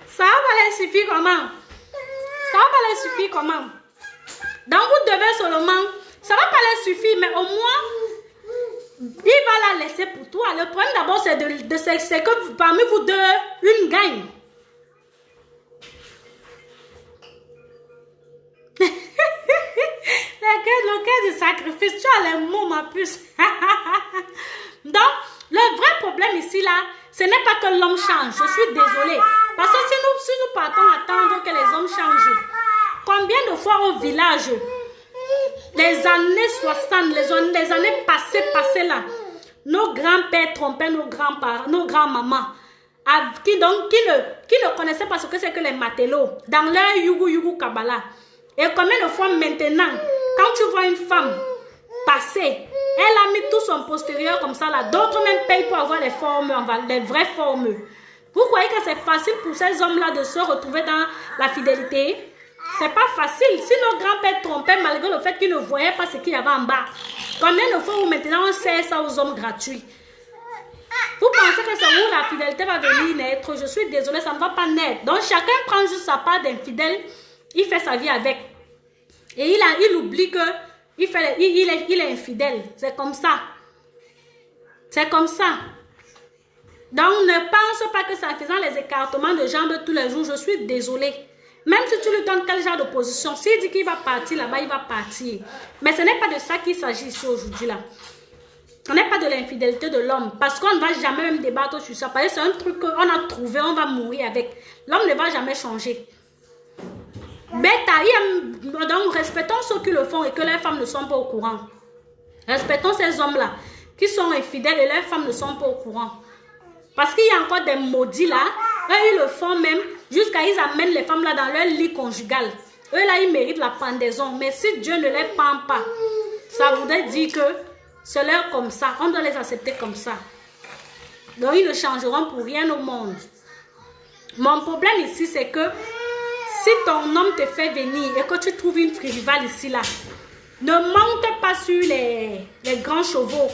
Ça va pas les suffire comment? Ça va pas les suffire comment? Donc, vous devez seulement... Ça va pas les suffire, mais au moins, il va la laisser pour toi. Le problème d'abord, c'est que parmi vous deux, une gagne. Le cas du sacrifice, tu as les mots, ma puce. Donc, le vrai problème ici, là, ce n'est pas que l'homme change. Je suis désolée. Parce que si nous partons attendre que les hommes changent, combien de fois au village, les années 60, les années passées là, nos grands-pères trompaient nos grands-parents, nos grands-mamans, qui ne connaissaient pas ce que c'est que les matelots, dans leur yugu kabbalah. Et combien de fois maintenant, quand tu vois une femme passer, elle a mis tout son postérieur comme ça là. D'autres même payent pour avoir les formes, les vraies formes. Vous croyez que c'est facile pour ces hommes-là de se retrouver dans la fidélité? C'est pas facile. Si nos grands-pères trompaient malgré le fait qu'ils ne voyaient pas ce qu'il y avait en bas. Combien de fois où maintenant on sert ça aux hommes gratuits? Vous pensez que c'est où la fidélité va venir naître? Je suis désolée, ça ne va pas naître. Donc chacun prend juste sa part d'infidèle. Il fait sa vie avec. Et il oublie que il est infidèle. C'est comme ça. C'est comme ça. Donc, ne pense pas que c'est en faisant les écartements de jambes tous les jours. Je suis désolée. Même si tu lui donnes quel genre de position, s'il dit qu'il va partir là-bas, il va partir. Mais ce n'est pas de ça qu'il s'agit ici aujourd'hui là. Ce n'est pas de l'infidélité de l'homme. Parce qu'on ne va jamais même débattre sur ça. Parce que c'est un truc qu'on a trouvé, on va mourir avec. L'homme ne va jamais changer. Donc, respectons ceux qui le font et que leurs femmes ne sont pas au courant. Respectons ces hommes-là qui sont infidèles et leurs femmes ne sont pas au courant. Parce qu'il y a encore des maudits là. Eux, ils le font même jusqu'à ils amènent les femmes là dans leur lit conjugal. Eux là, ils méritent la pendaison. Mais si Dieu ne les pend pas, ça voudrait dire que c'est leur comme ça. On doit les accepter comme ça. Donc, ils ne changeront pour rien au monde. Mon problème ici, c'est que si ton homme te fait venir et que tu trouves une rivale ici, là, ne monte pas sur les grands chevaux.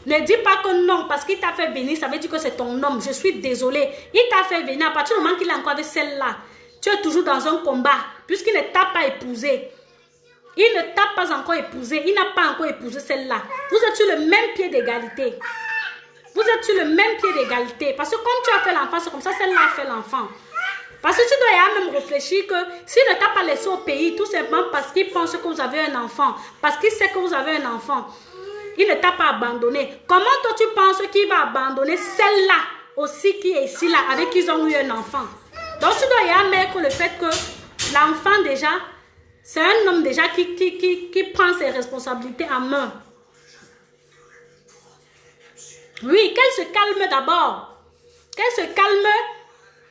Ne dis pas que non, parce qu'il t'a fait venir, ça veut dire que c'est ton homme. Je suis désolée. Il t'a fait venir, à partir du moment qu'il est encore avec celle-là, tu es toujours dans un combat, puisqu'il ne t'a pas épousé. Il ne t'a pas encore épousé, il n'a pas encore épousé celle-là. Vous êtes sur le même pied d'égalité. Vous êtes sur le même pied d'égalité. Parce que comme tu as fait l'enfant, c'est comme ça, celle-là a fait l'enfant. Parce que tu dois même réfléchir que s'il ne t'a pas laissé au pays, tout simplement parce qu'il pense que vous avez un enfant, parce qu'il sait que vous avez un enfant, il ne t'a pas abandonné. Comment toi tu penses qu'il va abandonner celle-là aussi qui est ici, là, avec qui ils ont eu un enfant? Donc tu dois mettre le fait que l'enfant déjà, c'est un homme déjà qui prend ses responsabilités en main. Oui, qu'elle se calme d'abord. Qu'elle se calme.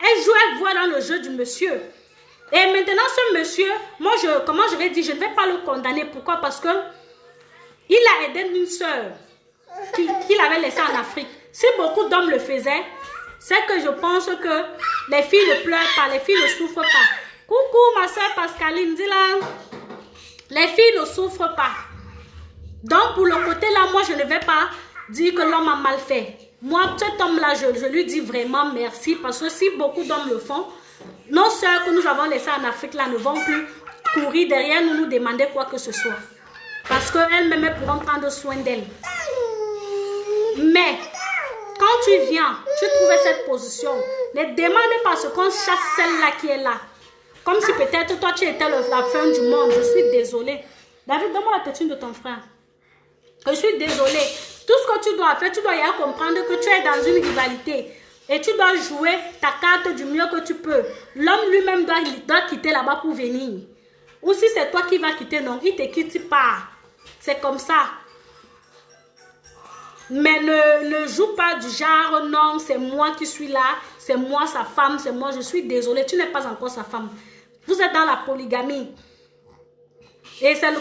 Elle joue, elle voit dans le jeu du monsieur. Et maintenant, ce monsieur, moi, comment je vais dire, je ne vais pas le condamner. Pourquoi? Parce que il a aidé une soeur qu'il avait laissée en Afrique. Si beaucoup d'hommes le faisaient, c'est que je pense que les filles ne pleurent pas, les filles ne souffrent pas. Coucou, ma soeur Pascaline, dis-là. Les filles ne souffrent pas. Donc, pour le côté là, moi, je ne vais pas dire que l'homme a mal fait. Moi, cet homme-là, je lui dis vraiment merci parce que si beaucoup d'hommes le font, nos soeurs que nous avons laissées en Afrique là ne vont plus courir derrière nous demander quoi que ce soit. Parce qu'elles-mêmes pourront prendre soin d'elles. Mais, quand tu viens, tu trouves cette position, ne demande pas ce qu'on chasse celle-là qui est là. Comme si peut-être toi tu étais la fin du monde. Je suis désolée. David, donne-moi la tétine de ton frère. Je suis désolée. Tout ce que tu dois faire, tu dois y comprendre que tu es dans une rivalité. Et tu dois jouer ta carte du mieux que tu peux. L'homme lui-même doit quitter là-bas pour venir. Ou si c'est toi qui vas quitter, non, il te quitte pas. C'est comme ça. Mais ne joue pas du genre, non, c'est moi qui suis là, c'est moi sa femme, c'est moi, je suis désolée, tu n'es pas encore sa femme. Vous êtes dans la polygamie. Et c'est à l'heure,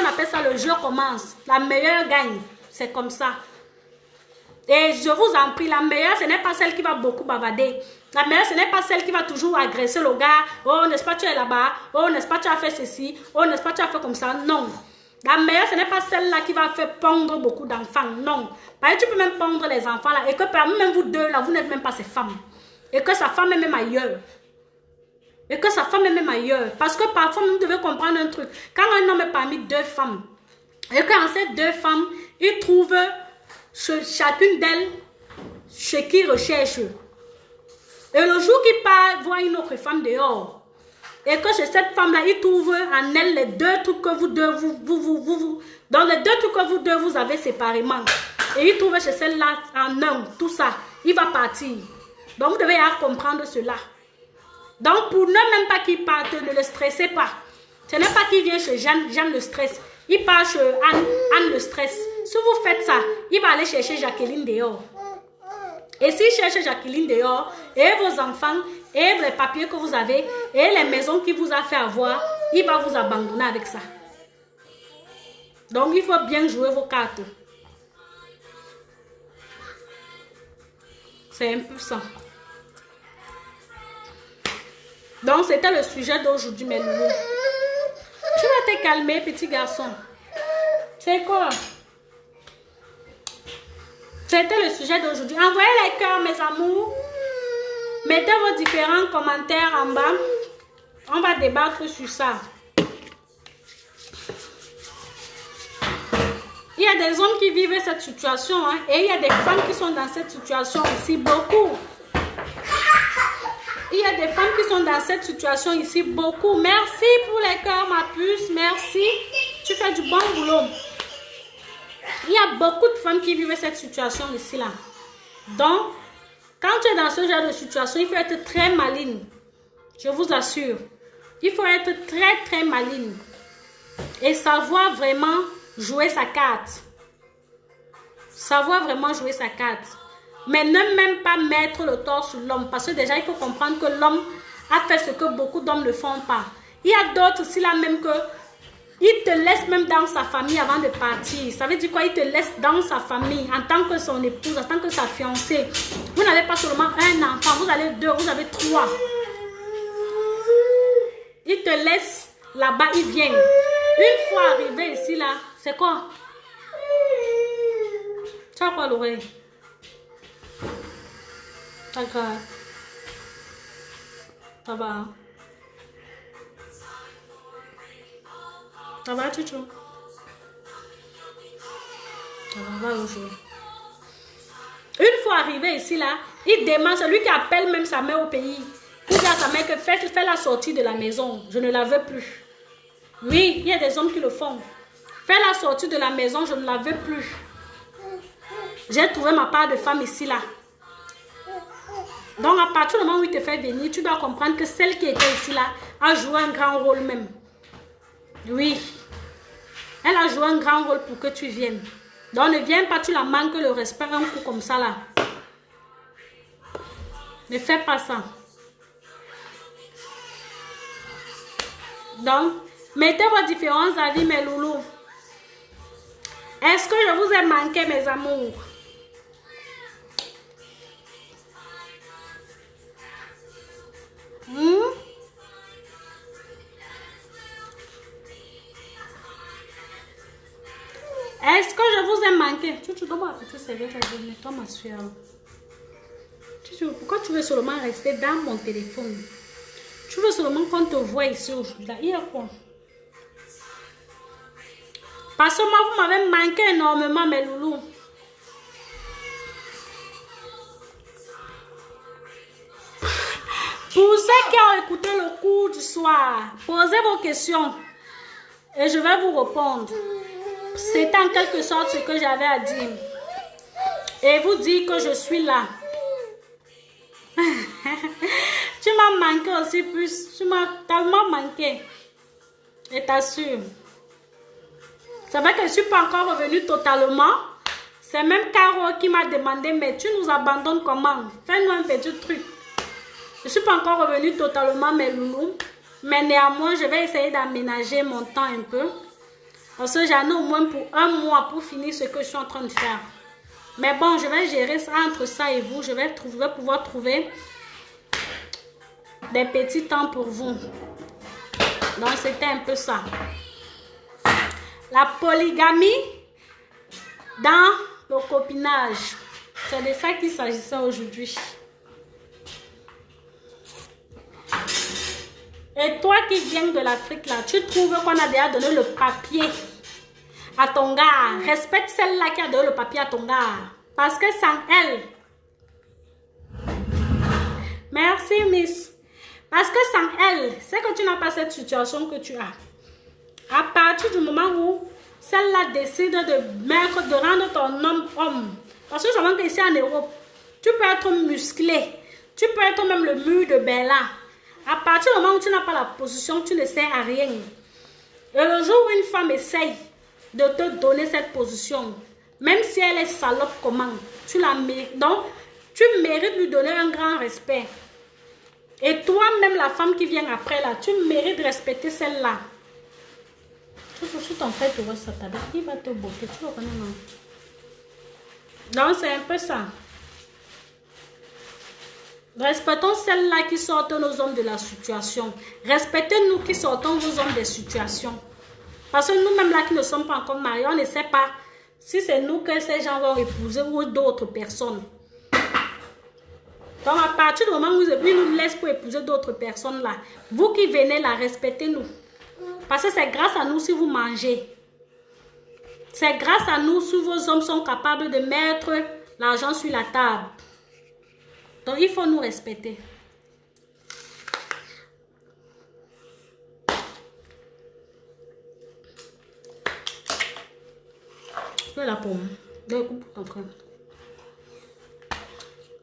on appelle ça le jeu commence. La meilleure gagne. C'est comme ça. Et je vous en prie, la meilleure, ce n'est pas celle qui va beaucoup bavarder. La meilleure, ce n'est pas celle qui va toujours agresser le gars. Oh, n'est-ce pas, tu es là-bas. Oh, n'est-ce pas, tu as fait ceci. Oh, n'est-ce pas, tu as fait comme ça. Non. La meilleure, ce n'est pas celle-là qui va faire pondre beaucoup d'enfants. Non. Parce que tu peux même pondre les enfants là. Et que parmi même vous deux là, vous n'êtes même pas ses femmes. Et que sa femme est même ailleurs. Et que sa femme est même ailleurs. Parce que parfois, vous devez comprendre un truc. Quand un homme est parmi deux femmes, et qu'en ces deux femmes, il trouve chacune d'elles ce qu'il recherche. Et le jour qu'il part voir une autre femme dehors, et que chez cette femme-là, il trouve en elle les deux trucs que vous deux, dans les deux trucs que vous deux, vous avez séparément. Et il trouve chez celle-là en un, tout ça, il va partir. Donc vous devez comprendre cela. Donc pour ne même pas qu'il parte, ne le stressez pas. Ce n'est pas qu'il vient chez Jeanne, Jeanne le stresse. Il part chez Anne, Anne le stresse. Si vous faites ça, il va aller chercher Jacqueline dehors. Et s'il cherche Jacqueline dehors, et vos enfants, et les papiers que vous avez, et les maisons qu'il vous a fait avoir, il va vous abandonner avec ça. Donc il faut bien jouer vos cartes. C'est un peu ça. Donc c'était le sujet d'aujourd'hui, mes loulous. Tu vas te calmer, petit garçon. C'est quoi? C'était le sujet d'aujourd'hui. Envoyez les cœurs, mes amours. Mettez vos différents commentaires en bas. On va débattre sur ça. Il y a des hommes qui vivent cette situation, hein, et il y a des femmes qui sont dans cette situation ici, beaucoup. Il y a des femmes qui sont dans cette situation ici, beaucoup. Merci pour les cœurs, ma puce. Merci. Tu fais du bon boulot. Il y a beaucoup de femmes qui vivent cette situation ici, là. Donc, quand tu es dans ce genre de situation, il faut être très maligne. Je vous assure. Il faut être très, très maligne. Et savoir vraiment jouer sa carte. Savoir vraiment jouer sa carte. Mais ne même pas mettre le tort sur l'homme. Parce que déjà, il faut comprendre que l'homme a fait ce que beaucoup d'hommes ne font pas. Il y a d'autres aussi là même que il te laisse même dans sa famille avant de partir. Ça veut dire quoi? Il te laisse dans sa famille en tant que son épouse, en tant que sa fiancée. Vous n'avez pas seulement un enfant, vous avez deux, vous avez trois. Il te laisse là-bas, il vient. Une fois arrivé ici là, c'est quoi? Tu as quoi l'oreille? D'accord. Ça va. Hein? Ça va, Chuchou? Ça va jouer. Une fois arrivé ici, là, il demande, celui qui appelle même sa mère au pays. Il dit à sa mère que fais la sortie de la maison. Je ne la veux plus. Oui, il y a des hommes qui le font. Fais la sortie de la maison, je ne la veux plus. J'ai trouvé ma part de femme ici, là. Donc, à partir du moment où il te fait venir, tu dois comprendre que celle qui était ici, là, a joué un grand rôle même. Oui. Elle a joué un grand rôle pour que tu viennes. Donc, ne viens pas, tu la manques le respect un coup comme ça, là. Ne fais pas ça. Donc, mettez vos différents avis, mes loulous. Est-ce que je vous ai manqué, mes amours? Est-ce que je vous ai manqué? Tu dois ma petite serviette, toi ma soeur. Pourquoi tu veux seulement rester dans mon téléphone? Tu veux seulement qu'on te voie ici aujourd'hui. Il y a quoi? Parce que moi, vous m'avez manqué énormément, mes loulous. Pour ceux qui ont écouté le cours du soir, posez vos questions et je vais vous répondre. C'est en quelque sorte ce que j'avais à dire. Et vous dire que je suis là. Tu m'as manqué aussi plus. Tu m'as tellement manqué. Et t'assure. C'est vrai que je ne suis pas encore revenue totalement. C'est même Caro qui m'a demandé, mais tu nous abandonnes comment? Fais-nous un petit truc. Je ne suis pas encore revenue totalement, mes loulous. Mais néanmoins, je vais essayer d'aménager mon temps un peu. Parce que j'en ai au moins pour un mois pour finir ce que je suis en train de faire. Mais bon, je vais gérer ça entre ça et vous. Je vais pouvoir trouver des petits temps pour vous. Donc, c'était un peu ça. La polygamie dans le copinage. C'est de ça qu'il s'agissait aujourd'hui. Et toi qui viens de l'Afrique, là, tu trouves qu'on a déjà donné le papier à ton gars. Respecte celle-là qui a donné le papier à ton gars. Parce que sans elle... Merci, Miss. Parce que sans elle, c'est que tu n'as pas cette situation que tu as. À partir du moment où celle-là décide de rendre ton homme homme. Parce que je vois qu'ici en Europe, tu peux être musclé. Tu peux être même le mur de Bella. À partir du moment où tu n'as pas la position, tu ne sers à rien. Et le jour où une femme essaye de te donner cette position, même si elle est salope comment, tu la mérites. Donc, tu mérites de lui donner un grand respect. Et toi-même, la femme qui vient après là, tu mérites de respecter celle-là. Si ton frère te voit ça, il va te botter. Tu le connais, non? Donc, c'est un peu ça. Respectons celles-là qui sortent nos hommes de la situation. Respectez-nous qui sortons vos hommes des situations. Parce que nous-mêmes là qui ne sommes pas encore mariés, on ne sait pas si c'est nous que ces gens vont épouser ou d'autres personnes. Donc à partir du moment où ils nous laissent pour épouser d'autres personnes là, vous qui venez là, respectez-nous. Parce que c'est grâce à nous si vous mangez. C'est grâce à nous si vos hommes sont capables de mettre l'argent sur la table. Donc, il faut nous respecter. Fais la pomme. Je le coupe pour ton frère.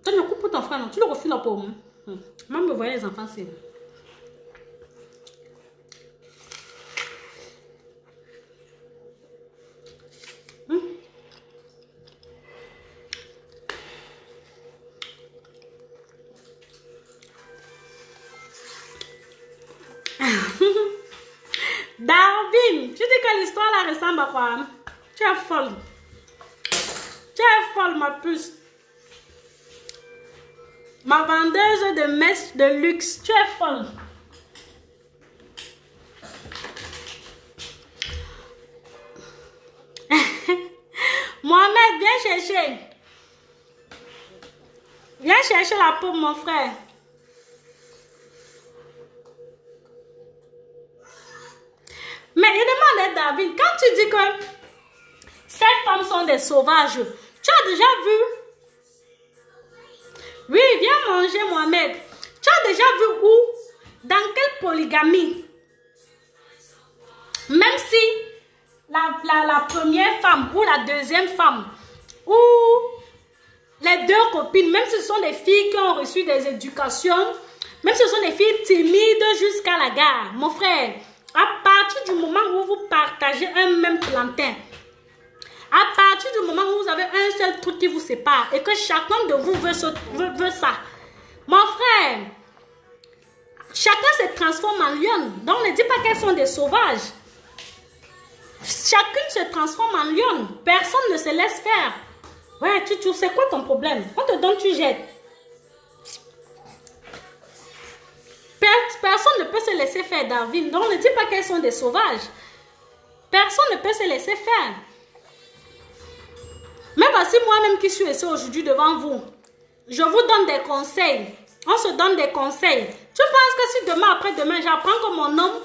Tu le coupes pour ton frère, non? Tu le refuses la pomme. Même me voyez les enfants, c'est... Darwin, tu dis que l'histoire là ressemble à quoi? Tu es folle. Tu es folle, ma puce. Ma vendeuse de mèches de luxe. Tu es folle. Mohamed, viens chercher. Viens chercher la peau, mon frère. Mais il demande à David, quand tu dis que ces femmes sont des sauvages, tu as déjà vu? Oui, viens manger, Mohamed. Tu as déjà vu où? Dans quelle polygamie? Même si la première femme ou la deuxième femme ou les deux copines, même si ce sont des filles qui ont reçu des éducations, même si ce sont des filles timides jusqu'à la gare, mon frère, à partir du moment où vous partagez un même plantain, à partir du moment où vous avez un seul truc qui vous sépare et que chacun de vous veut ça, mon frère, chacun se transforme en lion. Donc ne dis pas qu'elles sont des sauvages. Chacune se transforme en lion. Personne ne se laisse faire. Ouais, tu sais quoi ton problème? On te donne, tu jettes. Personne ne peut se laisser faire, Darwin. Donc ne dis pas qu'elles sont des sauvages. Personne ne peut se laisser faire. Mais voici moi-même qui suis ici aujourd'hui devant vous. Je vous donne des conseils. On se donne des conseils. Tu penses que si demain, après-demain, j'apprends que mon homme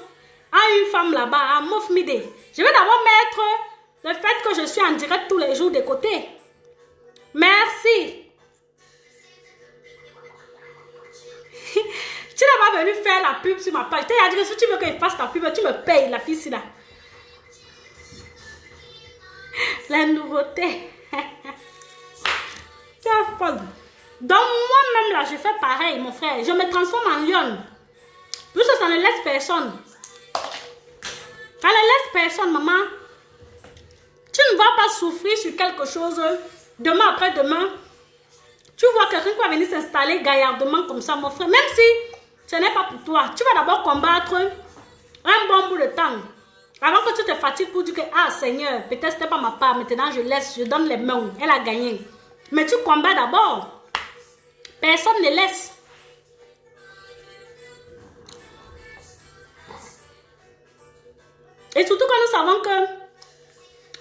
a une femme là-bas, à Mofmide, je vais d'abord mettre le fait que je suis en direct tous les jours de côté. Merci. Tu n'es pas venu faire la pub sur ma page. Je t'ai dit que si tu veux que je fasse ta pub, tu me payes la fille là. La nouveauté. Tu es folle. Donc moi-même là, je fais pareil, mon frère. Je me transforme en lion. Plus ça ne laisse personne. Ça ne laisse personne, maman. Tu ne vas pas souffrir sur quelque chose. Demain après-demain, tu vois quelqu'un qui va venir s'installer gaillardement comme ça, mon frère. Même si ce n'est pas pour toi, tu vas d'abord combattre un bon bout de temps. Avant que tu te fatigues pour dire que, ah Seigneur, peut-être ce n'est pas ma part, maintenant je laisse, je donne les mains, elle a gagné. Mais tu combats d'abord. Personne ne laisse. Et surtout quand nous savons que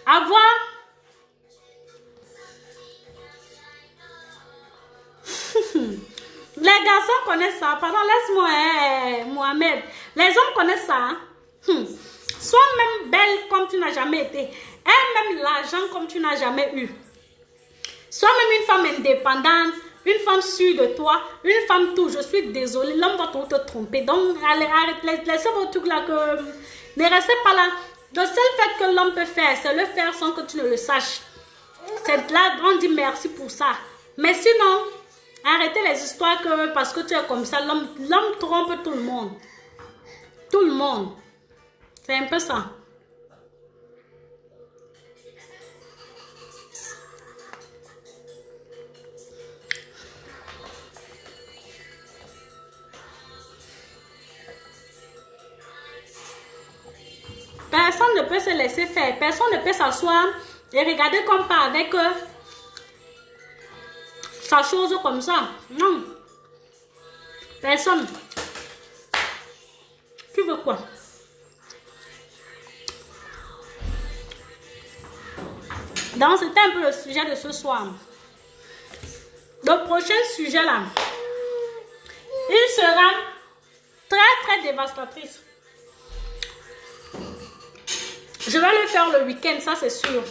avoir les garçons connaissent ça. Pardon, laisse-moi, Mohamed. Les hommes connaissent ça. Hein? Sois même belle comme tu n'as jamais été. Aie même l'argent comme tu n'as jamais eu. Sois même une femme indépendante, une femme sûre de toi, une femme tout. Je suis désolée, l'homme va te tromper. Donc, allez, arrête, laissez vos trucs là que... Ne restez pas là. Le seul fait que l'homme peut faire, c'est le faire sans que tu ne le saches. C'est là, on dit merci pour ça. Mais sinon, arrêtez les histoires que parce que tu es comme ça, l'homme trompe tout le monde. Tout le monde. C'est un peu ça. Personne ne peut se laisser faire. Personne ne peut s'asseoir et regarder comme pas avec sa chose comme ça. Non. Personne. Tu veux quoi? Donc, c'était un peu le sujet de ce soir. Le prochain sujet là, il sera très dévastatrice. Je vais le faire le week-end, ça c'est sûr.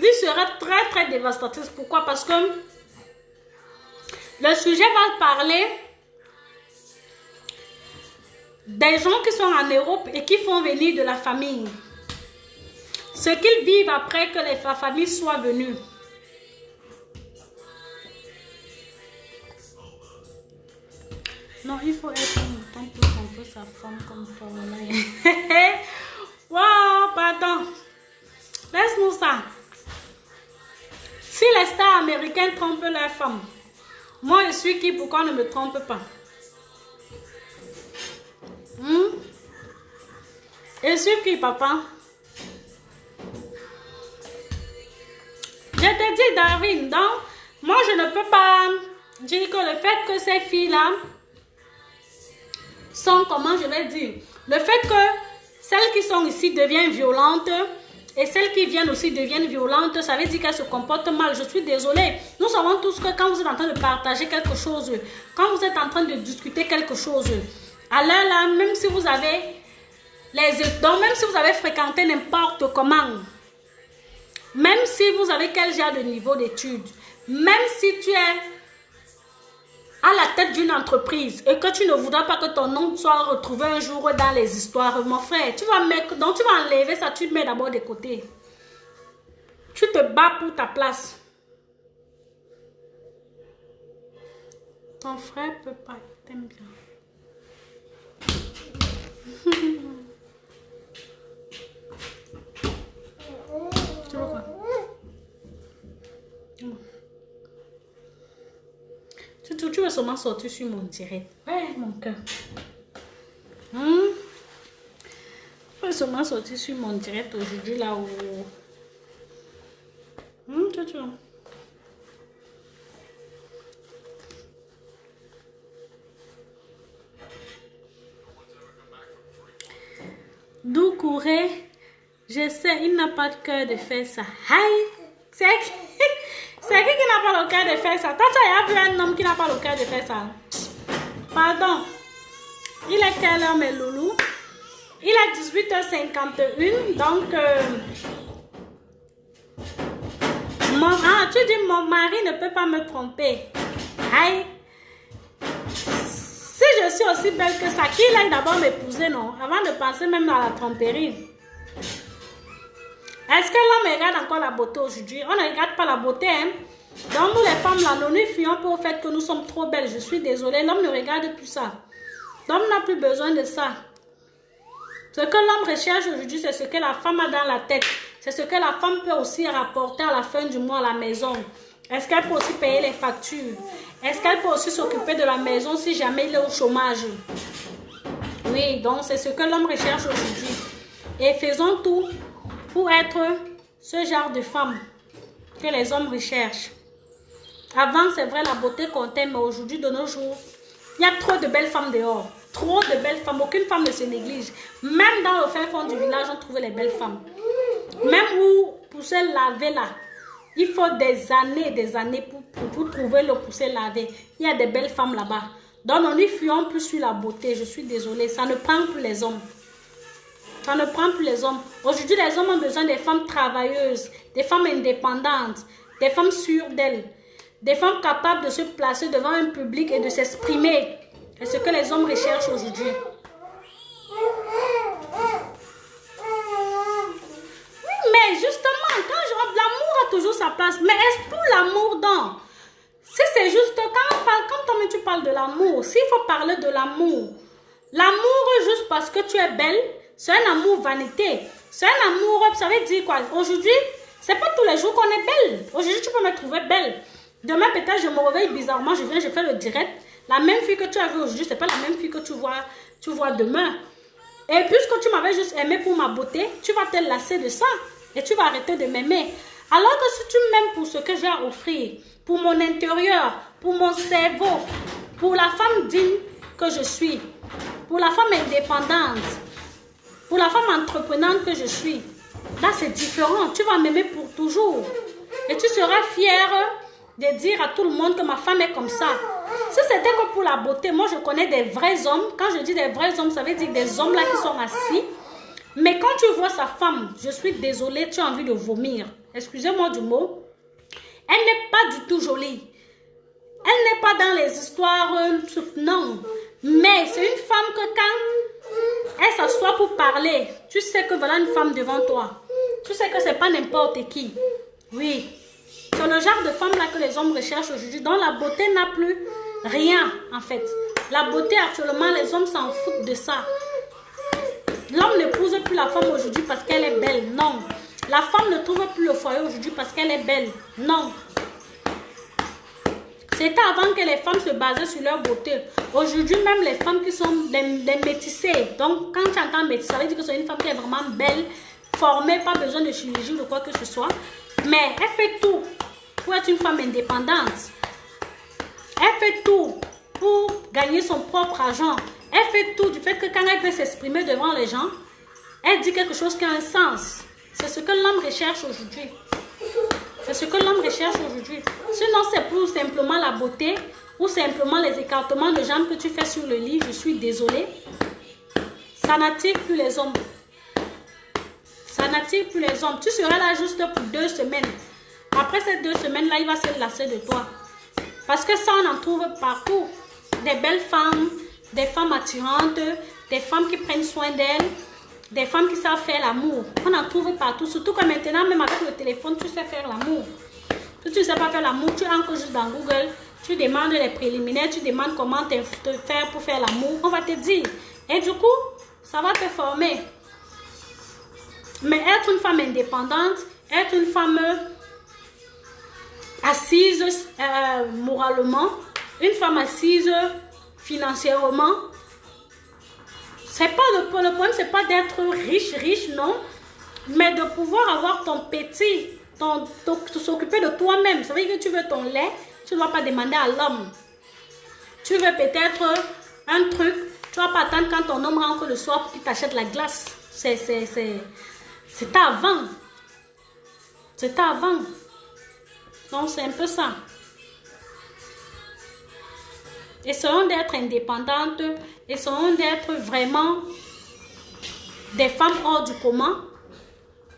Il sera très dévastatrice. Pourquoi? Parce que le sujet va parler des gens qui sont en Europe et qui font venir de la famille. Ce qu'ils vivent après que la famille soit venue. Non, il faut être un peu sa femme comme toi. Wow, pardon. Laisse-nous ça. Si les stars américaines trompent leurs femmes, moi je suis qui? Pourquoi on ne me trompe pas? Et sur qui, papa? Je te dis, Darwin, donc, moi, je ne peux pas dire que le fait que ces filles-là sont, comment je vais dire, le fait que celles qui sont ici deviennent violentes et celles qui viennent aussi deviennent violentes, ça veut dire qu'elles se comportent mal. Je suis désolée. Nous savons tous que quand vous êtes en train de partager quelque chose, quand vous êtes en train de discuter quelque chose, à l'heure là, même si vous avez donc même si vous avez fréquenté n'importe comment, même si vous avez quel genre de niveau d'études, même si tu es à la tête d'une entreprise et que tu ne voudras pas que ton nom soit retrouvé un jour dans les histoires, mon frère, tu vas enlever ça, tu te mets d'abord de côté. Tu te bats pour ta place. Ton frère peut pas, t'aime bien. Tu vois quoi? Tu veux seulement sortir sur mon direct. Ouais, mon cœur. Tu veux seulement sortir sur mon direct aujourd'hui là où... tu vois. D'où courait? Je sais, il n'a pas de cœur de faire ça. Aïe! C'est qui n'a pas le cœur de faire ça? Toi, tu as vu un homme qui n'a pas le cœur de faire ça? Pardon. Il est quelle heure, mes loulous? Il est 18h51. Donc, tu dis, mon mari ne peut pas me tromper. Aïe! Si je suis aussi belle que ça, qu'il aille d'abord m'épouser, non? Avant de passer même dans la tromperie. Est-ce que l'homme regarde encore la beauté aujourd'hui? On ne regarde pas la beauté, hein? Donc nous les femmes là, nous nous fuyons pour le fait que nous sommes trop belles. Je suis désolée, l'homme ne regarde plus ça. L'homme n'a plus besoin de ça. Ce que l'homme recherche aujourd'hui, c'est ce que la femme a dans la tête. C'est ce que la femme peut aussi rapporter à la fin du mois à la maison. Est-ce qu'elle peut aussi payer les factures? Est-ce qu'elle peut aussi s'occuper de la maison si jamais il est au chômage? Oui, donc c'est ce que l'homme recherche aujourd'hui. Et faisons tout pour être ce genre de femme que les hommes recherchent. Avant, c'est vrai, la beauté comptait, mais aujourd'hui, de nos jours, il y a trop de belles femmes dehors. Trop de belles femmes. Aucune femme ne se néglige. Même dans le fin fond du village, on trouve les belles femmes. Même où, pour se laver là, il faut des années pour trouver le pousser laver. Il y a des belles femmes là-bas. Donc, on n'y fuyons plus sur la beauté. Je suis désolée. Ça ne prend plus les hommes. Ça ne prend plus les hommes. Aujourd'hui, les hommes ont besoin des femmes travailleuses, des femmes indépendantes, des femmes sûres d'elles, des femmes capables de se placer devant un public et de s'exprimer. C'est ce que les hommes recherchent aujourd'hui. Oui, mais justement, l'amour a toujours sa place. Mais est-ce pour l'amour donc? Si c'est juste, quand tu parles de l'amour, s'il faut parler de l'amour juste parce que tu es belle, c'est un amour vanité. C'est un amour, ça veut dire quoi? Aujourd'hui, c'est pas tous les jours qu'on est belle. Aujourd'hui, tu peux me trouver belle. Demain, peut-être, je me réveille bizarrement, je fais le direct. La même fille que tu as vue aujourd'hui, c'est pas la même fille que tu vois demain. Et puisque tu m'avais juste aimé pour ma beauté, tu vas te lasser de ça. Et tu vas arrêter de m'aimer. Alors que si tu m'aimes pour ce que j'ai à offrir, pour mon intérieur, pour mon cerveau, pour la femme digne que je suis, pour la femme indépendante, pour la femme entreprenante que je suis, là c'est différent. Tu vas m'aimer pour toujours. Et tu seras fière de dire à tout le monde que ma femme est comme ça. Si c'était que pour la beauté, moi je connais des vrais hommes. Quand je dis des vrais hommes, ça veut dire des hommes là qui sont assis. Mais quand tu vois sa femme, je suis désolée, tu as envie de vomir. Excusez-moi du mot. Elle n'est pas du tout jolie. Elle n'est pas dans les histoires, non. Mais c'est une femme que quand elle s'assoit pour parler, tu sais que voilà une femme devant toi. Tu sais que c'est pas n'importe qui. Oui. C'est le genre de femme là que les hommes recherchent aujourd'hui, dont la beauté n'a plus rien en fait. La beauté actuellement, les hommes s'en foutent de ça. L'homme n'épouse plus la femme aujourd'hui parce qu'elle est belle, non. La femme ne trouve plus le foyer aujourd'hui parce qu'elle est belle, non. C'était avant que les femmes se basaient sur leur beauté. Aujourd'hui, même les femmes qui sont des métissées. Donc, quand tu entends métissée, ça veut dire que c'est une femme qui est vraiment belle, formée, pas besoin de chirurgie ou de quoi que ce soit. Mais elle fait tout pour être une femme indépendante. Elle fait tout pour gagner son propre argent. Elle fait tout du fait que quand elle veut s'exprimer devant les gens, elle dit quelque chose qui a un sens. C'est ce que l'homme recherche aujourd'hui. C'est ce que l'homme recherche aujourd'hui. Sinon, c'est pour simplement la beauté ou simplement les écartements de jambes que tu fais sur le lit. Je suis désolée. Ça n'attire plus les hommes. Ça n'attire plus les hommes. Tu seras là juste pour 2 semaines. Après ces 2 semaines-là, il va se lasser de toi. Parce que ça, on en trouve partout. Des belles femmes, des femmes attirantes, des femmes qui prennent soin d'elles, des femmes qui savent faire l'amour. On en trouve partout. Surtout que maintenant, même avec le téléphone, tu sais faire l'amour. Si tu ne sais pas faire l'amour, tu entres juste dans Google, tu demandes les préliminaires, tu demandes comment te faire pour faire l'amour. On va te dire. Et du coup, ça va te former. Mais être une femme indépendante, être une femme assise moralement, une femme assise financièrement, c'est pas le problème, c'est pas d'être riche, non, mais de pouvoir avoir ton petit, s'occuper de toi-même. Ça veut dire que tu veux ton lait, tu ne dois pas demander à l'homme. Tu veux peut-être un truc, tu ne vas pas attendre quand ton homme rentre le soir pour qu'il t'achète la glace. C'est avant. C'est avant. Donc, c'est un peu ça. Essayons d'être indépendantes. Essayons d'être vraiment des femmes hors du commun.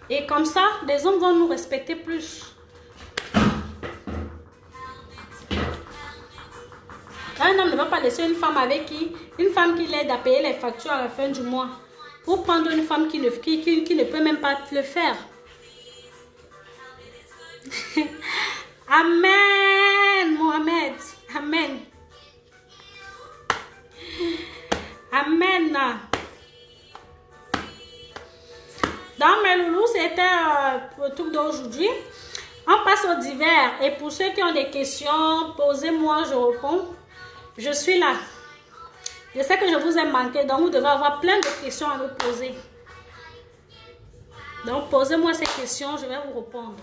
Et comme ça, les hommes vont nous respecter plus. Un homme ne va pas laisser une femme avec une femme qui l'aide à payer les factures à la fin du mois. Pour prendre une femme qui ne peut même pas le faire. Amen, Mohamed. Amen. Amen. Dans mes loulous, c'était le truc d'aujourd'hui. On passe au divers. Et pour ceux qui ont des questions, posez-moi, je réponds. Je suis là. Je sais que je vous ai manqué, donc vous devez avoir plein de questions à me poser. Donc, posez-moi ces questions, je vais vous répondre.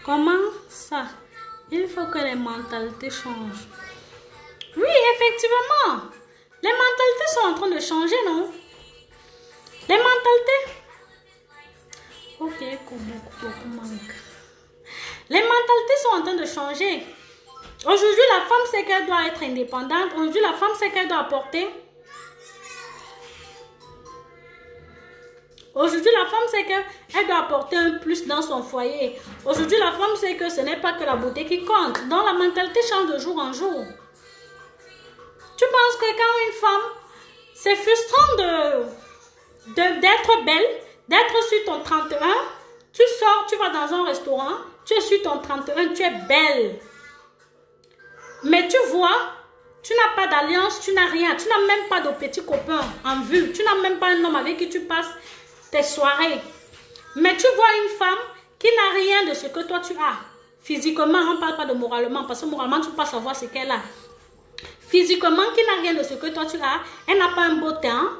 Comment ça? Il faut que les mentalités changent. Oui, effectivement. Les mentalités sont en train de changer, non? Les mentalités. Ok, beaucoup manque. Les mentalités sont en train de changer. Aujourd'hui, la femme sait qu'elle doit être indépendante. Aujourd'hui, la femme sait qu'elle doit apporter. Aujourd'hui, la femme sait qu'elle doit apporter un plus dans son foyer. Aujourd'hui, la femme sait que ce n'est pas que la beauté qui compte. Donc, la mentalité change de jour en jour. Tu penses que quand une femme, c'est frustrant d'être belle, d'être sur ton 31, tu sors, tu vas dans un restaurant, tu es sur ton 31, tu es belle. Mais tu vois, tu n'as pas d'alliance, tu n'as rien, tu n'as même pas de petit copain en vue, tu n'as même pas un homme avec qui tu passes tes soirées. Mais tu vois une femme qui n'a rien de ce que toi tu as. Physiquement, on ne parle pas de moralement, parce que moralement, tu ne peux pas savoir ce qu'elle a. Physiquement, qui n'a rien de ce que toi tu as, elle n'a pas un beau teint,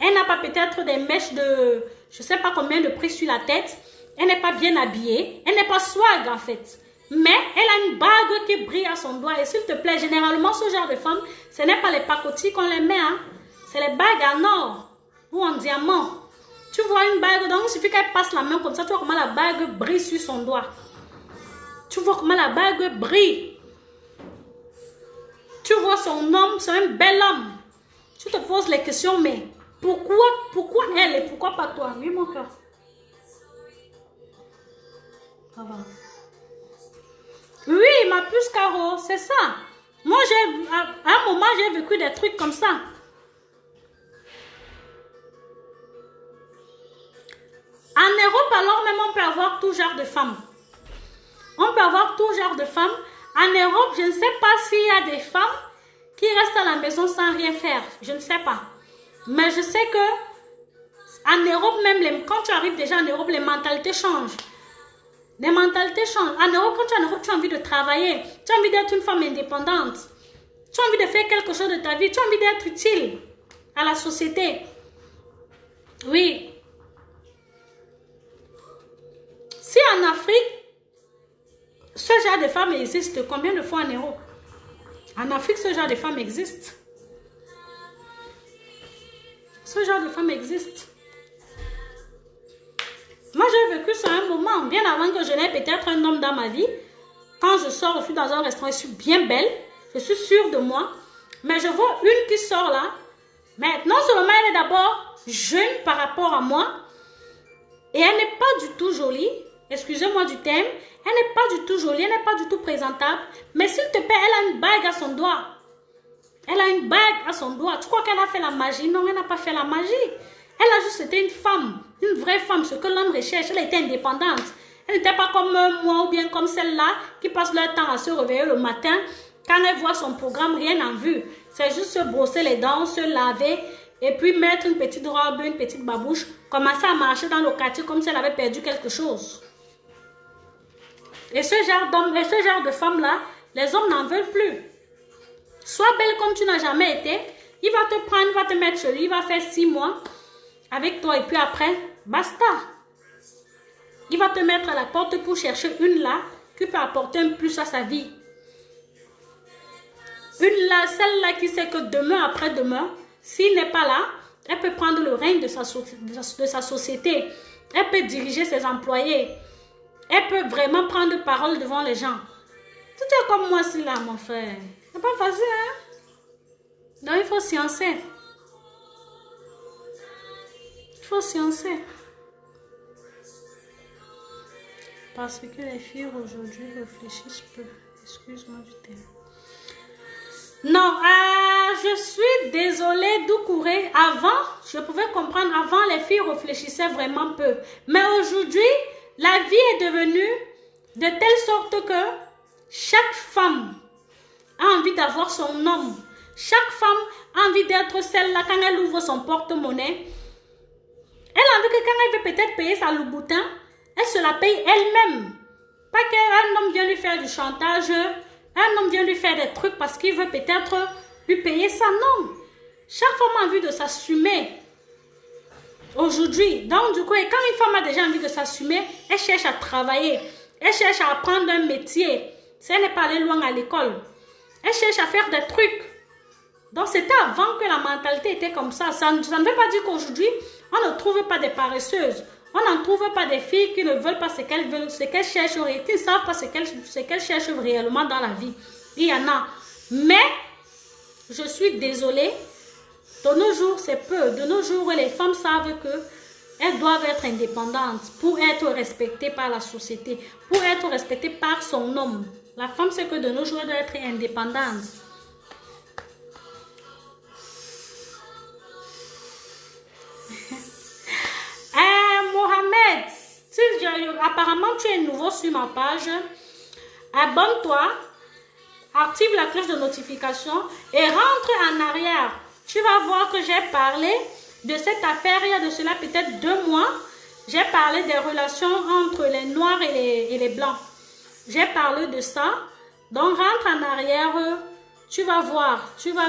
elle n'a pas peut-être des mèches de, je ne sais pas combien de prix sur la tête, elle n'est pas bien habillée, elle n'est pas swag en fait. Mais elle a une bague qui brille à son doigt. Et s'il te plaît, généralement, ce genre de femme, ce n'est pas les pacotis qu'on les met, hein. C'est les bagues en or ou en diamant. Tu vois une bague, donc il suffit qu'elle passe la main comme ça, tu vois comment la bague brille sur son doigt. Tu vois comment la bague brille. Tu vois son homme, c'est un bel homme. Tu te poses les questions, mais pourquoi elle et pourquoi pas toi? Oui, mon cœur. Ça va. Oui, ma puce Caro, c'est ça. Moi, à un moment, j'ai vécu des trucs comme ça. En Europe, alors même, on peut avoir tout genre de femmes. On peut avoir tout genre de femmes. En Europe, je ne sais pas s'il y a des femmes qui restent à la maison sans rien faire. Je ne sais pas. Mais je sais que en Europe, même quand tu arrives déjà en Europe, les mentalités changent. Les mentalités changent. En Europe, quand tu es en Europe, tu as envie de travailler. Tu as envie d'être une femme indépendante. Tu as envie de faire quelque chose de ta vie. Tu as envie d'être utile à la société. Oui. Si en Afrique, ce genre de femmes existe, combien de fois en Europe? En Afrique, ce genre de femmes existe. Ce genre de femmes existe. Moi, j'ai vécu ça un moment, bien avant que je n'ai peut-être un homme dans ma vie. Quand je sors, je suis dans un restaurant, je suis bien belle. Je suis sûre de moi. Mais je vois une qui sort là. Mais non seulement elle est d'abord jeune par rapport à moi. Et elle n'est pas du tout jolie. Excusez-moi du terme. Elle n'est pas du tout jolie. Elle n'est pas du tout présentable. Mais s'il te plaît, elle a une bague à son doigt. Elle a une bague à son doigt. Tu crois qu'elle a fait la magie? Non, elle n'a pas fait la magie. Elle a juste été une femme. Une vraie femme. Ce que l'homme recherche. Elle était indépendante. Elle n'était pas comme moi ou bien comme celle-là qui passe leur temps à se réveiller le matin. Quand elle voit son programme, rien en vue. C'est juste se brosser les dents, se laver et puis mettre une petite robe, une petite babouche. Commencer à marcher dans le quartier comme si elle avait perdu quelque chose. Et ce genre d'homme, et ce genre de femme-là, les hommes n'en veulent plus. Sois belle comme tu n'as jamais été. Il va te prendre, il va te mettre chez lui, il va faire 6 mois avec toi et puis après, basta. Il va te mettre à la porte pour chercher une là qui peut apporter un plus à sa vie. Une là, celle-là qui sait que demain, après-demain, s'il n'est pas là, elle peut prendre le règne de sa société. Elle peut diriger ses employés. Elle peut vraiment prendre parole devant les gens. Tu es comme moi, si là, mon frère. C'est pas facile, hein? Donc, il faut sciencer. Il faut sciencer. Parce que les filles aujourd'hui réfléchissent peu. Excuse-moi du terme. Non, je suis désolée Doucouré. Avant, je pouvais comprendre, avant les filles réfléchissaient vraiment peu. Mais aujourd'hui, la vie est devenue de telle sorte que chaque femme a envie d'avoir son homme. Chaque femme a envie d'être celle-là quand elle ouvre son porte-monnaie. Elle a envie que quand elle veut peut-être payer sa louboutin, elle se la paye elle-même. Pas qu'un homme vient lui faire du chantage. Un homme vient lui faire des trucs parce qu'il veut peut-être lui payer ça. Non. Chaque femme a envie de s'assumer. Aujourd'hui. Donc, du coup, et quand une femme a déjà envie de s'assumer, elle cherche à travailler. Elle cherche à apprendre un métier. Si elle n'est pas allée loin à l'école. Elle cherche à faire des trucs. Donc, c'était avant que la mentalité était comme ça. Ça ne veut pas dire qu'aujourd'hui, on ne trouve pas des paresseuses. On n'en trouve pas des filles qui ne veulent pas ce qu'elles veulent, ce qu'elles cherchent, qui ne savent pas ce qu'elles cherchent réellement dans la vie. Il y en a. Mais, je suis désolée, de nos jours, c'est peu. De nos jours, les femmes savent qu'elles doivent être indépendantes pour être respectées par la société, pour être respectées par son homme. La femme sait que de nos jours, elle doit être indépendante. Mohamed, apparemment tu es nouveau sur ma page. Abonne-toi, active la cloche de notification et rentre en arrière. Tu vas voir que j'ai parlé de cette affaire il y a de cela peut-être 2 mois. J'ai parlé des relations entre les noirs et les blancs. J'ai parlé de ça. Donc rentre en arrière, tu vas voir, tu seras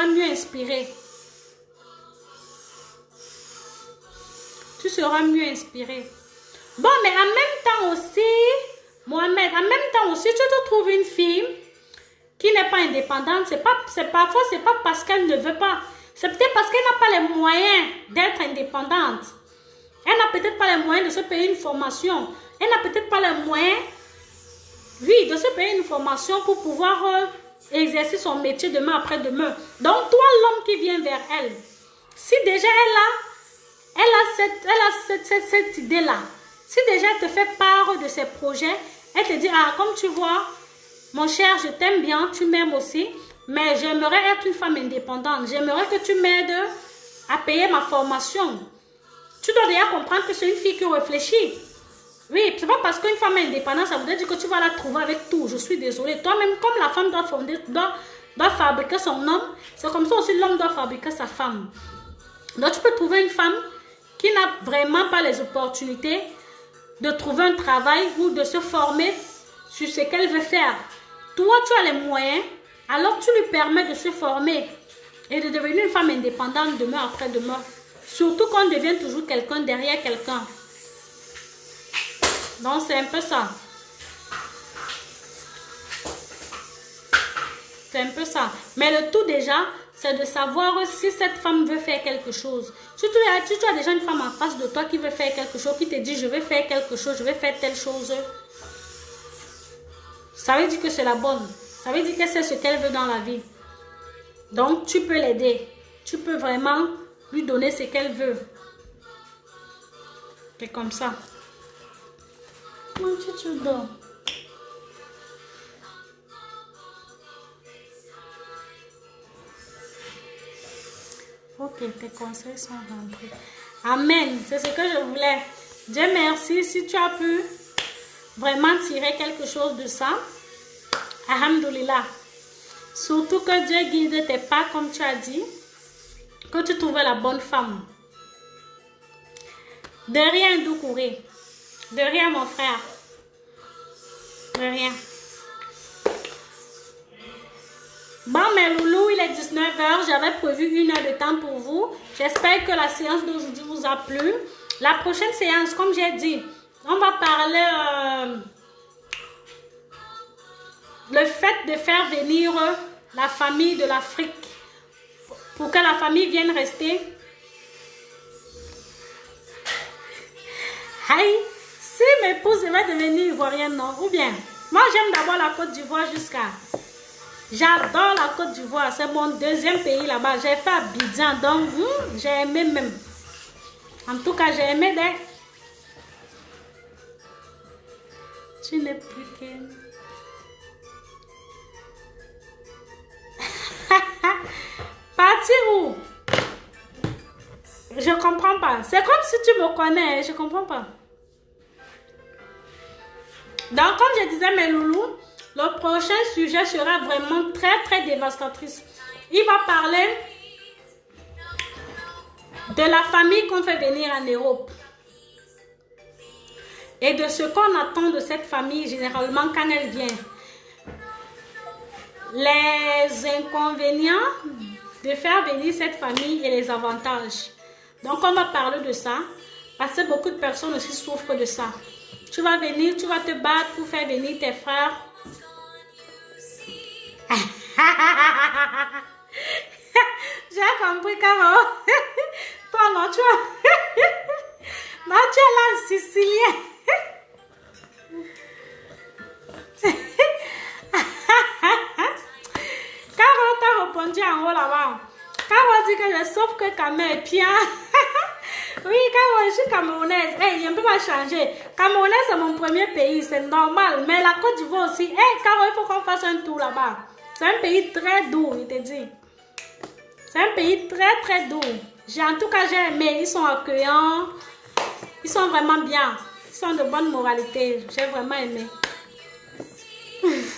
mieux inspiré. Tu seras mieux inspiré. Bon, mais en même temps aussi, Mohamed, en même temps aussi, tu te trouves une fille qui n'est pas indépendante. Parfois, c'est pas parce qu'elle ne veut pas. C'est peut-être parce qu'elle n'a pas les moyens d'être indépendante. Elle n'a peut-être pas les moyens de se payer une formation. Elle n'a peut-être pas les moyens, oui, de se payer une formation pour pouvoir exercer son métier demain après-demain. Donc, toi, l'homme qui vient vers elle, si déjà elle a cette idée-là. Si déjà elle te fait part de ses projets, elle te dit, ah, comme tu vois, mon cher, je t'aime bien, tu m'aimes aussi, mais j'aimerais être une femme indépendante. J'aimerais que tu m'aides à payer ma formation. Tu dois déjà comprendre que c'est une fille qui réfléchit. Oui, c'est pas parce qu'une femme est indépendante, ça voudrait dire que tu vas la trouver avec tout. Je suis désolée. Toi-même, comme la femme doit fabriquer son homme, c'est comme ça aussi l'homme doit fabriquer sa femme. Donc, tu peux trouver une femme qui n'a vraiment pas les opportunités de trouver un travail ou de se former sur ce qu'elle veut faire. Toi, tu as les moyens, alors tu lui permets de se former et de devenir une femme indépendante demain après demain. Surtout quand on devient toujours quelqu'un derrière quelqu'un. Donc, c'est un peu ça. C'est un peu ça. Mais le tout déjà, c'est de savoir si cette femme veut faire quelque chose. Si tu as déjà une femme en face de toi qui veut faire quelque chose, qui te dit je vais faire quelque chose, je vais faire telle chose, ça veut dire que c'est la bonne. Ça veut dire que c'est ce qu'elle veut dans la vie. Donc, tu peux l'aider. Tu peux vraiment lui donner ce qu'elle veut. C'est comme ça. Comment tu dors? Ok, tes conseils sont rentrés. Amen. C'est ce que je voulais. Dieu merci si tu as pu vraiment tirer quelque chose de ça. Alhamdulillah. Surtout que Dieu guide tes pas comme tu as dit. Que tu trouves la bonne femme. De rien, Doucouré. De rien, mon frère. De rien. Bon, mes loulous, il est 19 h. J'avais prévu 1 heure de temps pour vous. J'espère que la séance d'aujourd'hui vous a plu. La prochaine séance, comme j'ai dit, on va parler le fait de faire venir la famille de l'Afrique pour que la famille vienne rester. Aïe, si mes épouse va devenir ivoirienne, non? Ou bien, moi j'aime d'abord la Côte d'Ivoire jusqu'à... J'adore la Côte d'Ivoire, c'est mon deuxième pays là-bas. J'ai fait Abidjan, donc j'ai aimé même. En tout cas, j'ai aimé des... Tu n'es plus qu'une... Partir où? Je comprends pas. C'est comme si tu me connais, je comprends pas. Donc, comme je disais, mes loulous, le prochain sujet sera vraiment très, très dévastatrice. Il va parler de la famille qu'on fait venir en Europe. Et de ce qu'on attend de cette famille, généralement, quand elle vient. Les inconvénients de faire venir cette famille et les avantages. Donc, on va parler de ça. Parce que beaucoup de personnes aussi souffrent de ça. Tu vas venir, tu vas te battre pour faire venir tes frères. J'ai compris comment. Toi, non, tu as... non, tu es là, Sicilien. Caro t'a répondu en haut là-bas. Caro dit que je sauve que Cameroun est bien. Oui, Caro, je suis camerounaise. Hey, je ne peux pas changer. Cameroun, c'est mon premier pays, c'est normal. Mais la Côte d'Ivoire aussi. Hey, Caro, il faut qu'on fasse un tour là-bas. C'est un pays très doux, il te dit. C'est un pays très, très doux. En tout cas, j'ai aimé. Ils sont accueillants. Ils sont vraiment bien. Ils sont de bonne moralité. J'ai vraiment aimé. Ouais.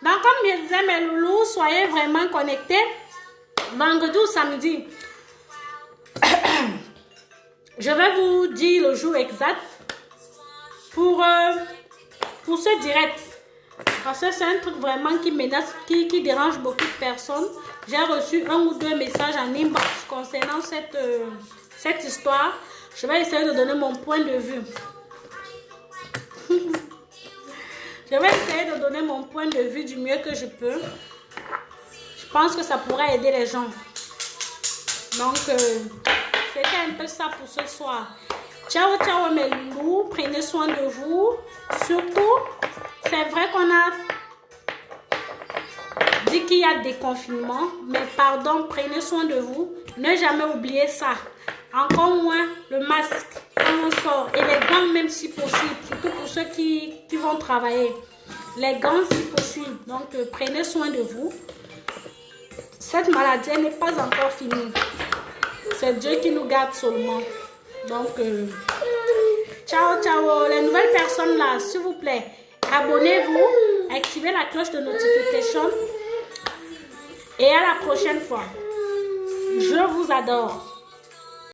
Donc, comme je disais, mes loulous, soyez vraiment connectés. Vendredi ou samedi. Je vais vous dire le jour exact pour ce direct. Parce que c'est un truc vraiment qui menace, qui dérange beaucoup de personnes. J'ai reçu 1 ou 2 messages en inbox concernant cette histoire. Je vais essayer de donner mon point de vue. Je vais essayer de donner mon point de vue du mieux que je peux. Je pense que ça pourrait aider les gens. Donc, c'était un peu ça pour ce soir. Ciao, ciao mes loulous. Prenez soin de vous. Surtout, c'est vrai qu'on a dit qu'il y a des confinements. Mais pardon, prenez soin de vous. Ne jamais oublier ça. Encore moins le masque quand on sort. Et les gants même si possible. Surtout pour ceux qui vont travailler. Les gants si possible. Donc, prenez soin de vous. Cette maladie n'est pas encore finie. C'est Dieu qui nous garde seulement. Donc, ciao, ciao. Les nouvelles personnes là, s'il vous plaît, abonnez-vous, activez la cloche de notification. Et à la prochaine fois. Je vous adore.